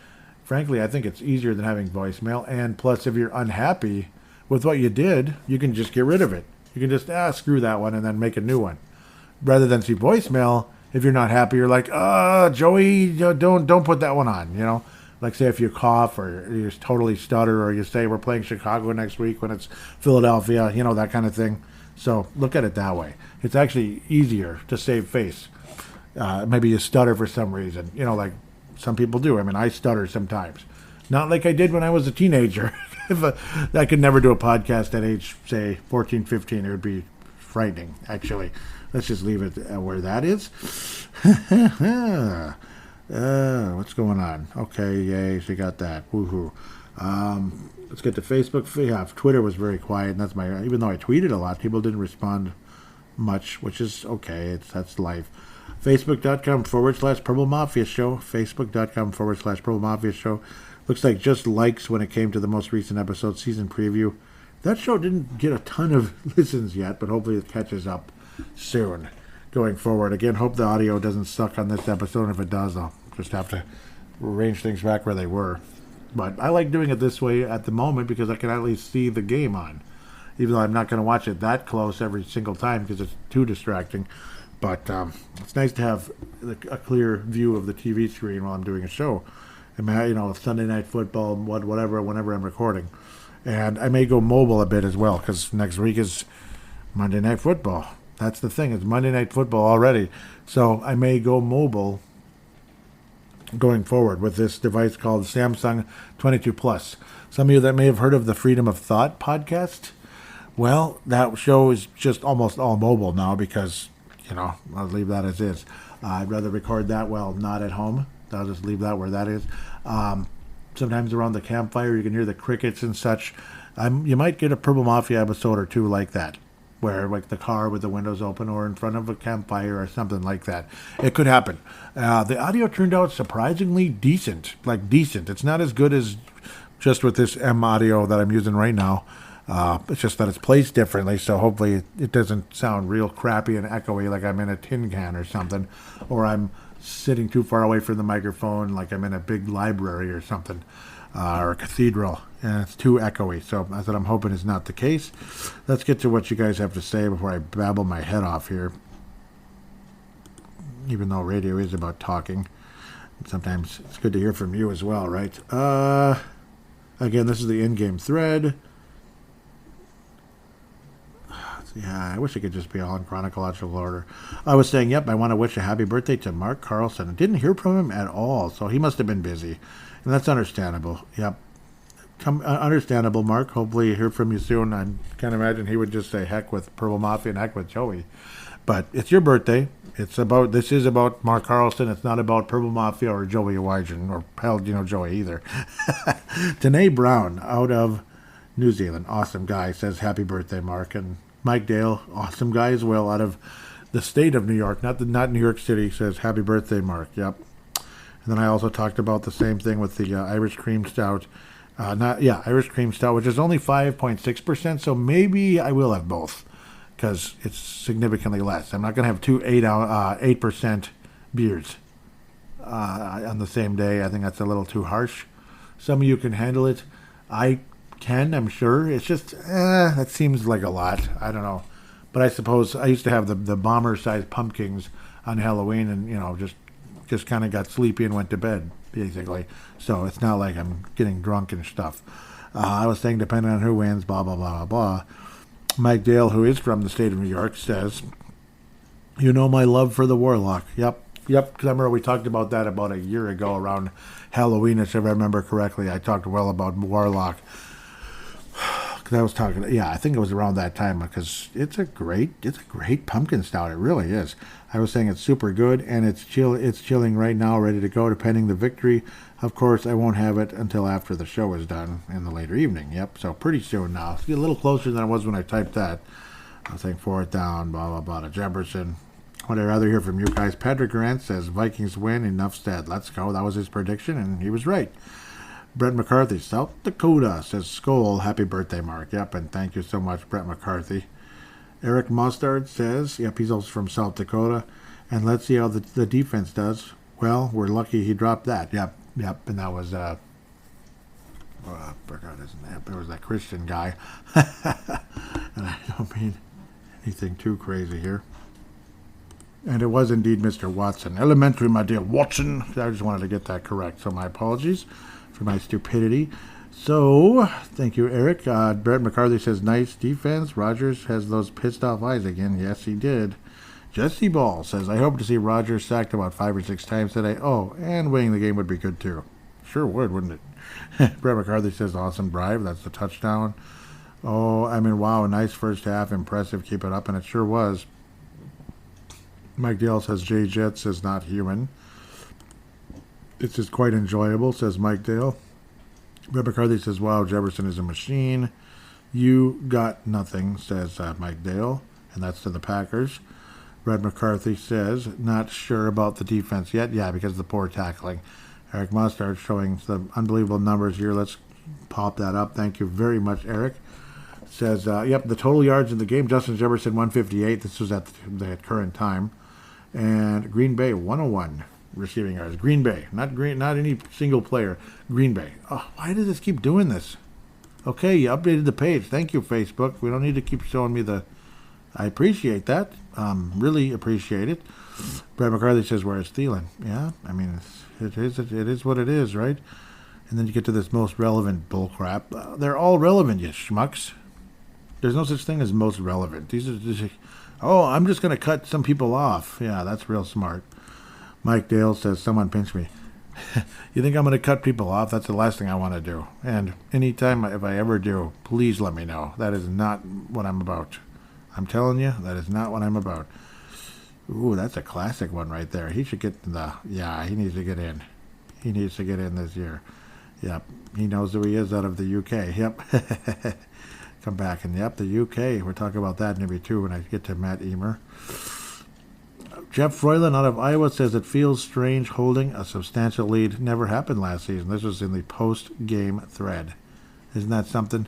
frankly, I think it's easier than having voicemail. And plus, if you're unhappy with what you did, you can just get rid of it. You can just, screw that one and then make a new one. Rather than see voicemail, if you're not happy, you're like, Joey, don't put that one on, you know? Like, say, if you cough or you totally stutter or you say we're playing Chicago next week when it's Philadelphia, you know, that kind of thing. So look at it that way. It's actually easier to save face. Maybe you stutter for some reason, you know, like some people do. I mean, I stutter sometimes. Not like I did when I was a teenager. I could never do a podcast at age, say, 14, 15. It would be frightening, actually. Let's just leave it where that is. What's going on? Okay, yay, so you got that. Woohoo. Let's get to Facebook. Yeah, Twitter was very quiet, and that's even though I tweeted a lot, people didn't respond much, which is okay. That's life. Facebook.com/Purple Mafia Show. Facebook.com/Purple Mafia Show. Looks like just likes when it came to the most recent episode, season preview. That show didn't get a ton of listens yet, but hopefully it catches up soon going forward. Again, hope the audio doesn't suck on this episode, and if it does, I'll just have to arrange things back where they were. But I like doing it this way at the moment because I can at least see the game on, even though I'm not going to watch it that close every single time because it's too distracting. But it's nice to have a clear view of the TV screen while I'm doing a show. I mean, you know, Sunday Night Football, whatever, whenever I'm recording. And I may go mobile a bit as well because next week is Monday Night Football. That's the thing. It's Monday Night Football already. So I may go mobile going forward with this device called Samsung 22 Plus. Some of you that may have heard of the Freedom of Thought podcast, well, that show is just almost all mobile now because, you know, I'll leave that as is. I'd rather record that while not at home. I'll just leave that where that is. Sometimes around the campfire, you can hear the crickets and such. You might get a Purple Mafia episode or two like that, where like the car with the windows open or in front of a campfire or something like that. It could happen. The audio turned out surprisingly decent, like decent. It's not as good as just with this M audio that I'm using right now. It's just that it's placed differently, so hopefully it doesn't sound real crappy and echoey like I'm in a tin can or something, or I'm sitting too far away from the microphone like I'm in a big library or something, or a cathedral, and it's too echoey. So that's what I'm hoping is not the case. Let's get to what you guys have to say before I babble my head off here, even though radio is about talking. Sometimes it's good to hear from you as well, right? Again, this is the in-game thread. Yeah, I wish it could just be all in chronological order. I was saying, yep, I want to wish a happy birthday to Mark Carlson. I didn't hear from him at all, so he must have been busy. And that's understandable. Yep. Understandable, Mark. Hopefully you hear from you soon. I can't imagine he would just say heck with Purple Mafia and heck with Joey. But it's your birthday. This is about Mark Carlson. It's not about Purple Mafia or Joey Wygen, or hell, Joey either. Danae Brown out of New Zealand. Awesome guy. Says happy birthday, Mark. And Mike Dale, awesome guy as well, out of the state of New York, not New York City, says happy birthday, Mark. Yep. And then I also talked about the same thing with the Irish Cream Stout. Irish Cream Stout, which is only 5.6%, so maybe I will have both because it's significantly less. I'm not going to have two 8% beers on the same day. I think that's a little too harsh. Some of you can handle it. I can, I'm sure. It's just, that seems like a lot. I don't know. But I suppose I used to have the bomber-sized pumpkins on Halloween and, just kind of got sleepy and went to bed, basically. So it's not like I'm getting drunk and stuff. I was saying, depending on who wins, blah, blah, blah, blah, blah. Mike Dale, who is from the state of New York, says, my love for the Warlock. Yep, because I remember we talked about that about a year ago around Halloween, if I remember correctly. I talked well about Warlock. Because I was talking, I think it was around that time, because it's a great pumpkin stout. It really is. I was saying it's super good, and it's chilling right now, ready to go, depending the victory. Of course, I won't have it until after the show is done in the later evening. Yep, so pretty soon now. It's a little closer than I was when I typed that. I was saying 4 down, blah, blah, blah, to Jefferson. What I'd rather hear from you guys. Patrick Grant says, Vikings win, enough said. Let's go. That was his prediction, and he was right. Brett McCarthy, South Dakota, says, Skol, happy birthday, Mark. Yep, and thank you so much, Brett McCarthy. Eric Mustard says, yep, he's also from South Dakota, and let's see how the defense does. Well, we're lucky he dropped that. Yep, and that was I forgot his name. There was that Christian guy. And I don't mean anything too crazy here. And it was indeed Mr. Watson. Elementary, my dear Watson. I just wanted to get that correct. So my apologies for my stupidity. So, thank you, Eric. Brett McCarthy says, nice defense. Rogers has those pissed off eyes again. Yes, he did. Jesse Ball says, I hope to see Rogers sacked about 5 or 6 times today. Oh, and winning the game would be good too. Sure would, wouldn't it? Brett McCarthy says, awesome drive. That's the touchdown. Oh, I mean, wow, nice first half. Impressive. Keep it up. And it sure was. Mike Dale says, Jay Jet says, not human. It's just quite enjoyable, says Mike Dale. Brett McCarthy says, wow, Jefferson is a machine. You got nothing, says Mike Dale. And that's to the Packers. Brett McCarthy says, not sure about the defense yet. Yeah, because of the poor tackling. Eric Mustard showing some unbelievable numbers here. Let's pop that up. Thank you very much, Eric. Says, yep, the total yards in the game, Justin Jefferson, 158. This was at the current time. And Green Bay, 101 receiving yards. Green Bay, not any single player. Green Bay. Oh, why does this keep doing this? Okay, you updated the page. Thank you, Facebook. We don't need to keep showing me the... I appreciate that. Really appreciate it. Brad McCarthy says, where's Thielen? Yeah, I mean, it is what it is, right? And then you get to this most relevant bullcrap. They're all relevant, you schmucks. There's no such thing as most relevant. These are just... Oh, I'm just going to cut some people off. Yeah, that's real smart. Mike Dale says, someone pinch me. You think I'm going to cut people off? That's the last thing I want to do. And anytime, if I ever do, please let me know. That is not what I'm about. I'm telling you, that is not what I'm about. Ooh, that's a classic one right there. He should get he needs to get in. He needs to get in this year. Yep, he knows who he is out of the UK. Yep. Come back and yep, the UK. We'll talk about that maybe too when I get to Matt Emer. Jeff Froylan out of Iowa says it feels strange holding a substantial lead. Never happened last season. This was in the post-game thread. Isn't that something?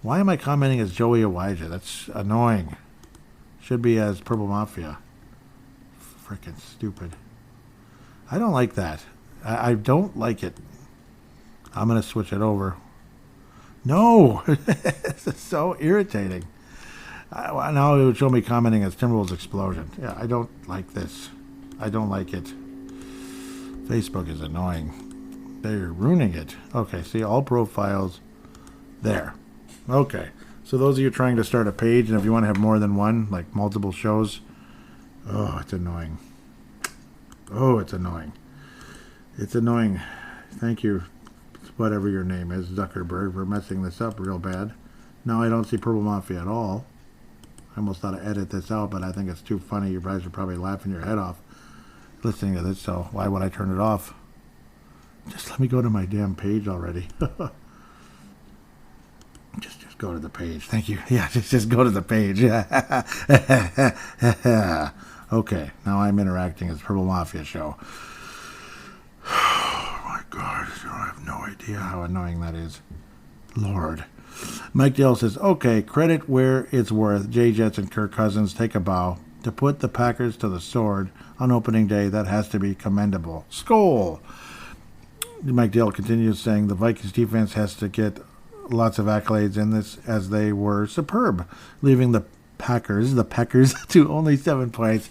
Why am I commenting as Joey Elijah? That's annoying. Should be as Purple Mafia. Freaking stupid. I don't like that. I don't like it. I'm going to switch it over. No! This is so irritating. Now it would show me commenting as Timberwolves Explosion. Yeah, I don't like this. I don't like it. Facebook is annoying. They're ruining it. Okay, see, all profiles. There. Okay. So those of you trying to start a page, and if you want to have more than one, like multiple shows, oh, it's annoying. Oh, it's annoying. It's annoying. Thank you, whatever your name is, Zuckerberg, for messing this up real bad. Now I don't see Purple Mafia at all. I almost thought to edit this out, but I think it's too funny. You guys are probably laughing your head off listening to this, so why would I turn it off? Just let me go to my damn page already. Just go to the page. Thank you. Yeah, just go to the page. Okay, now I'm interacting as Purple Mafia show. Oh my God, I have no idea how annoying that is. Lord. Mike Dale says, okay, credit where it's worth. Jay Jets and Kirk Cousins take a bow. To put the Packers to the sword on opening day, that has to be commendable. Skol! Mike Dale continues saying the Vikings defense has to get lots of accolades in this as they were superb, leaving the Packers to only 7 points.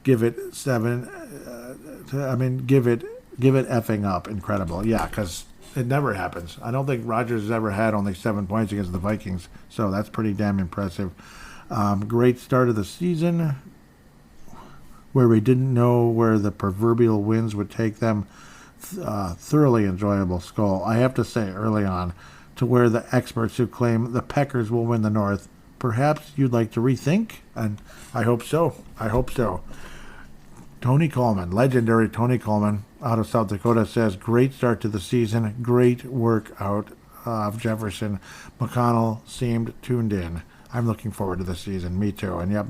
Give it 7. Give it effing up. Incredible. Yeah, because it never happens. I don't think Rodgers has ever had only 7 points against the Vikings, so that's pretty damn impressive. Great start of the season where we didn't know where the proverbial winds would take them. Thoroughly enjoyable. Skull. I have to say early on, to where the experts who claim the Packers will win the North, perhaps you'd like to rethink, and I hope so. I hope so. Tony Coleman, legendary Tony Coleman out of South Dakota says, great start to the season, great work out of Jefferson. McConnell seemed tuned in. I'm looking forward to the season. Me too. And yep,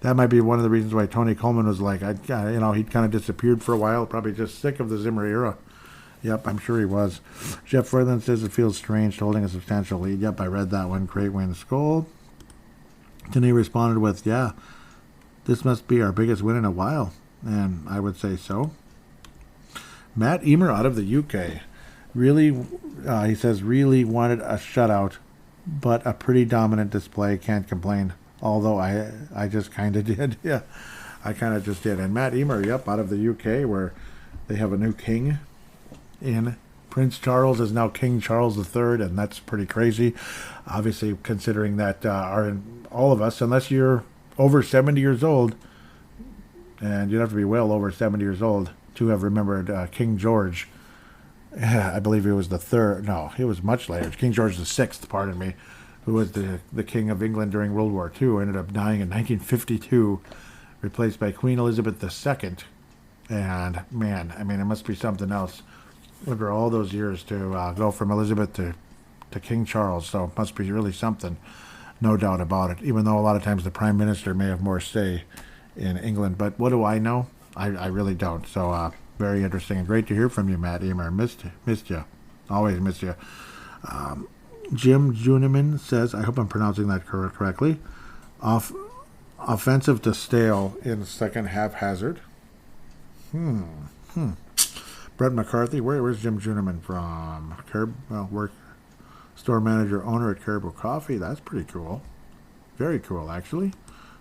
that might be one of the reasons why Tony Coleman was like, he'd kind of disappeared for a while, probably just sick of the Zimmer era. Yep, I'm sure he was. Jeff Furlan says it feels strange holding a substantial lead. Yep, I read that one. Great win, Skull. Then he responded with, yeah, this must be our biggest win in a while. And I would say so. Matt Emer out of the UK. Really, he says, really wanted a shutout, but a pretty dominant display. Can't complain. Although I just kind of did. Yeah, I kind of just did. And Matt Emer, yep, out of the UK, where they have a new king in Prince Charles is now King Charles III, and that's pretty crazy. Obviously, considering that all of us, unless you're over 70 years old, and you'd have to be well over 70 years old to have remembered King George. I believe he was the third. No, he was much later. King George VI, pardon me, who was the King of England during World War II, ended up dying in 1952, replaced by Queen Elizabeth II. And, man, I mean, it must be something else over all those years to go from Elizabeth to King Charles. So it must be really something, no doubt about it, even though a lot of times the Prime Minister may have more say in England. But what do I know? I really don't. So, very interesting and great to hear from you, Matt Emer. Missed you. Always missed you. Jim Juniman says, I hope I'm pronouncing that correctly, offensive to stale in second half hazard. Brett McCarthy, where's Jim Juniman from? Work store manager, owner at Caribou Coffee. That's pretty cool. Very cool, actually.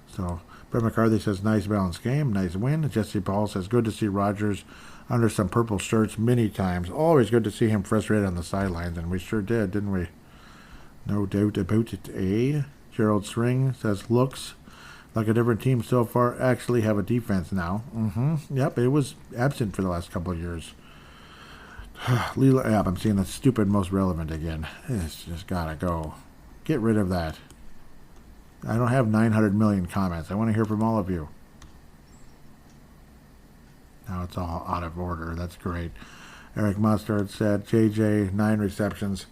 So, Brett McCarthy says, nice balanced game, nice win. Jesse Paul says, good to see Rogers under some purple shirts many times. Always good to see him frustrated on the sidelines, and we sure did, didn't we? No doubt about it, eh? Gerald String says, looks like a different team so far. Actually have a defense now. Yep, it was absent for the last couple of years. Leela App, I'm seeing the stupid most relevant again. It's just gotta go. Get rid of that. I don't have 900 million comments. I want to hear from all of you. Now it's all out of order. That's great. Eric Mustard said, JJ, 9 receptions,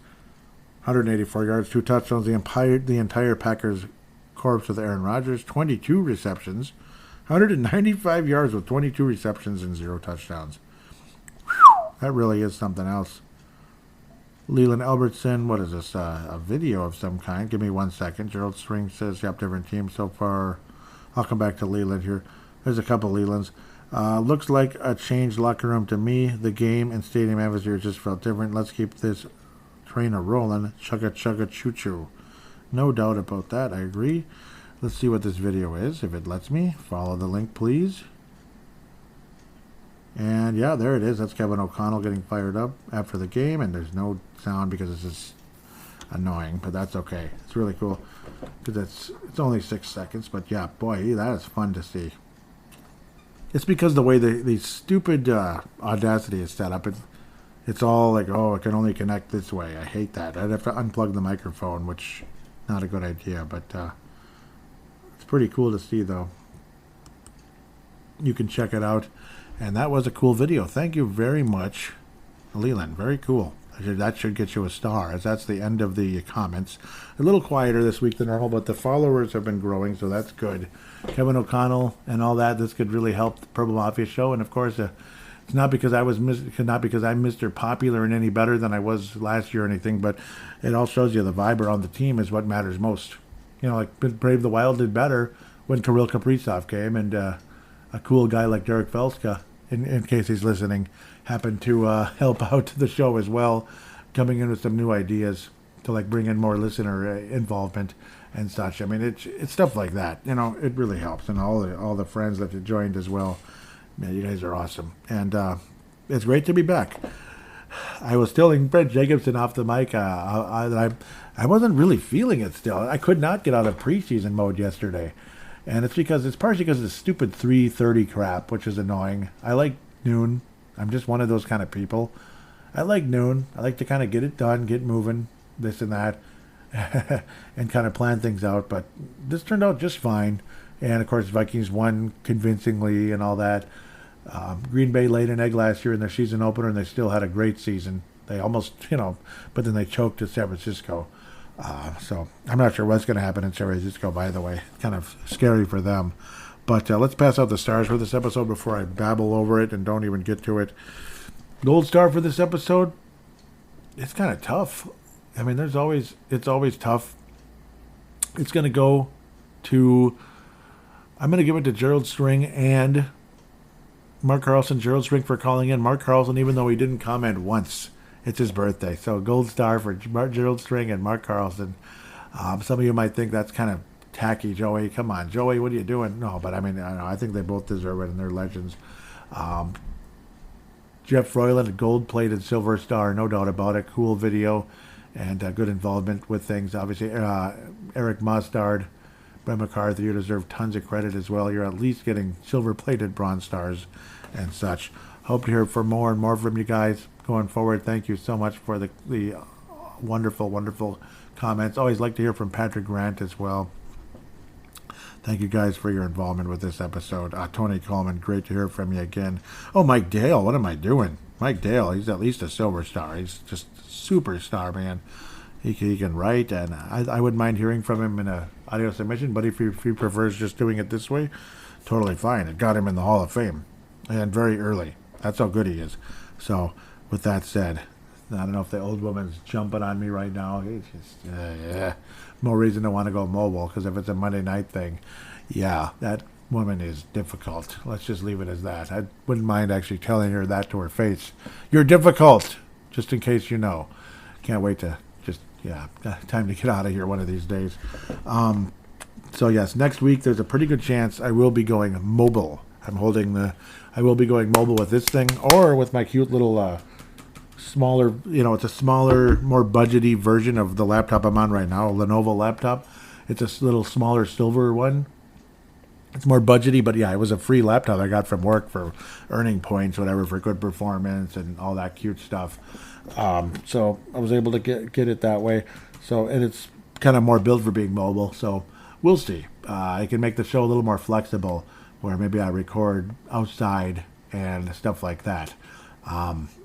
184 yards, 2 touchdowns. The entire Packers corpse with Aaron Rodgers, 22 receptions, 195 yards with 22 receptions and 0 touchdowns. Whew, that really is something else. Leland Albertson, what is this? A video of some kind. Give me 1 second. Gerald String says, yep, different team so far. I'll come back to Leland here. There's a couple Lelands. Looks like a changed locker room to me. The game and stadium atmosphere just felt different. Let's keep this train rolling. Chugga chugga choo choo. No doubt about that. I agree. Let's see what this video is, if it lets me. Follow the link, please. And yeah, there it is. That's Kevin O'Connell getting fired up after the game, and there's no sound because this is annoying, but that's okay. It's really cool because it's only 6 seconds, but yeah, boy, that is fun to see. It's because the way the stupid Audacity is set up, it's all like, oh, it can only connect this way. I hate that. I'd have to unplug the microphone, which not a good idea, but it's pretty cool to see, though. You can check it out. And that was a cool video. Thank you very much, Leland. Very cool. That should get you a star, as that's the end of the comments. A little quieter this week than normal, but the followers have been growing, so that's good. Kevin O'Connell and all that, this could really help the Purple Mafia show. And, of course, it's not because I'm Mr. Popular and any better than I was last year or anything, but it all shows you the vibe around the team is what matters most. You know, like Brave the Wild did better when Kirill Kaprizov came, and a cool guy like Derek Velska, in case he's listening, happened to help out the show as well, coming in with some new ideas to like bring in more listener involvement and such. I mean, it's stuff like that. You know, it really helps, and all the friends that have joined as well. Man, you guys are awesome, and it's great to be back. I was telling Brent Jacobson off the mic I wasn't really feeling it still. I could not get out of preseason mode yesterday. And it's partially because of the stupid 3:30 crap, which is annoying. I like noon. I'm just one of those kind of people. I like noon. I like to kind of get it done, get moving, this and that, and kind of plan things out. But this turned out just fine. And, of course, Vikings won convincingly and all that. Green Bay laid an egg last year in their season opener, and they still had a great season. They almost, but then they choked at San Francisco. So I'm not sure what's going to happen in San Francisco, by the way. Kind of scary for them. But let's pass out the stars for this episode before I babble over it and don't even get to it. Gold star for this episode, it's kind of tough. I mean, it's always tough. It's going to go to, I'm going to give it to Gerald String and Mark Carlson. Gerald String for calling in. Mark Carlson, even though he didn't comment once It's his birthday. So gold star for Gerald String and Mark Carlson. Some of you might think that's kind of tacky, Joey. Come on, Joey, what are you doing? No, but I mean, I think they both deserve it, and they're legends. Jeff Froyland, gold-plated silver star, no doubt about it. Cool video and good involvement with things. Obviously, Eric Mostard, Brett McCarthy, you deserve tons of credit as well. You're at least getting silver-plated bronze stars and such. Hope to hear for more and more from you guys going forward. Thank you so much for the wonderful, wonderful comments. Always like to hear from Patrick Grant as well. Thank you guys for your involvement with this episode. Tony Coleman, great to hear from you again. Oh, Mike Dale, what am I doing? Mike Dale, he's at least a silver star. He's just a superstar, man. He can write, and I wouldn't mind hearing from him in a audio submission, but if he prefers just doing it this way, totally fine. It got him in the Hall of Fame, and very early. That's how good he is. So, with that said, I don't know if the old woman's jumping on me right now. It's just, more reason to want to go mobile, because if it's a Monday night thing, yeah, that woman is difficult. Let's just leave it as that. I wouldn't mind actually telling her that to her face. You're difficult, just in case you know. Can't wait to just, time to get out of here one of these days. So yes, next week there's a pretty good chance I will be going mobile. I will be going mobile with this thing, or with my cute little smaller, it's a smaller, more budgety version of the laptop I'm on right now, a Lenovo laptop. It's a little smaller silver one. It's more budgety, but yeah, it was a free laptop I got from work for earning points, whatever, for good performance and all that cute stuff. So I was able to get it that way. So, and it's kind of more built for being mobile. So we'll see. I can make the show a little more flexible, where maybe I record outside and stuff like that.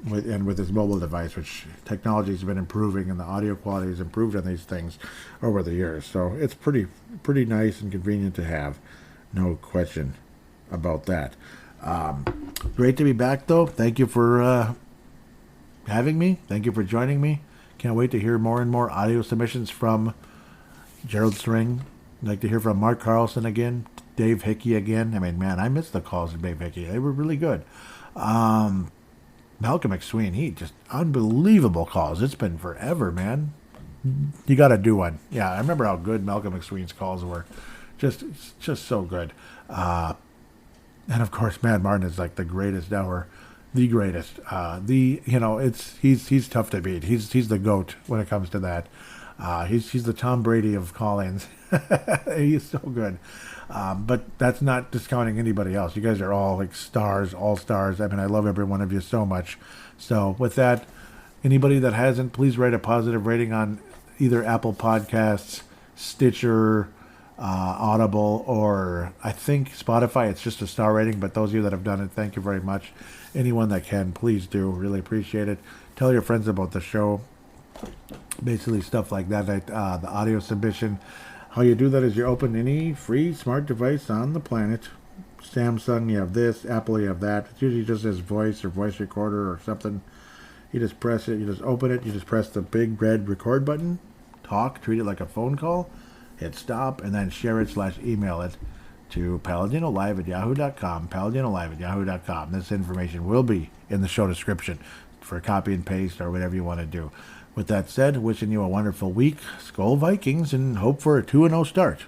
With this mobile device, which technology has been improving and the audio quality has improved on these things over the years. So it's pretty nice and convenient to have. No question about that. Great to be back, though. Thank you for having me. Thank you for joining me. Can't wait to hear more and more audio submissions from Gerald String. I'd like to hear from Mark Carlson again, Dave Hickey again. I mean, man, I missed the calls of Dave Hickey. They were really good. Malcolm McSween, he just unbelievable calls. It's been forever, man. You got to do one. Yeah, I remember how good Malcolm McSween's calls were. Just so good. And of course, Matt Martin is like the greatest ever, the greatest. He's tough to beat. He's the GOAT when it comes to that. He's the Tom Brady of call-ins. He's so good. But that's not discounting anybody else. You guys are all like stars, all stars. I mean, I love every one of you so much. So with that, anybody that hasn't, please write a positive rating on either Apple Podcasts, Stitcher, Audible, or I think Spotify. It's just a star rating, but those of you that have done it, thank you very much. Anyone that can, please do. Really appreciate it. Tell your friends about the show. Basically stuff like that, the audio submission. How you do that is you open any free smart device on the planet. Samsung, you have this. Apple, you have that. It usually just says voice or voice recorder or something. You just press it. You just open it. You just press the big red record button. Talk. Treat it like a phone call. Hit stop, and then share it / email it to paladinolive@yahoo.com, paladinolive@yahoo.com. This information will be in the show description for copy and paste or whatever you want to do. With that said, wishing you a wonderful week. Skol Vikings, and hope for a 2-0 start.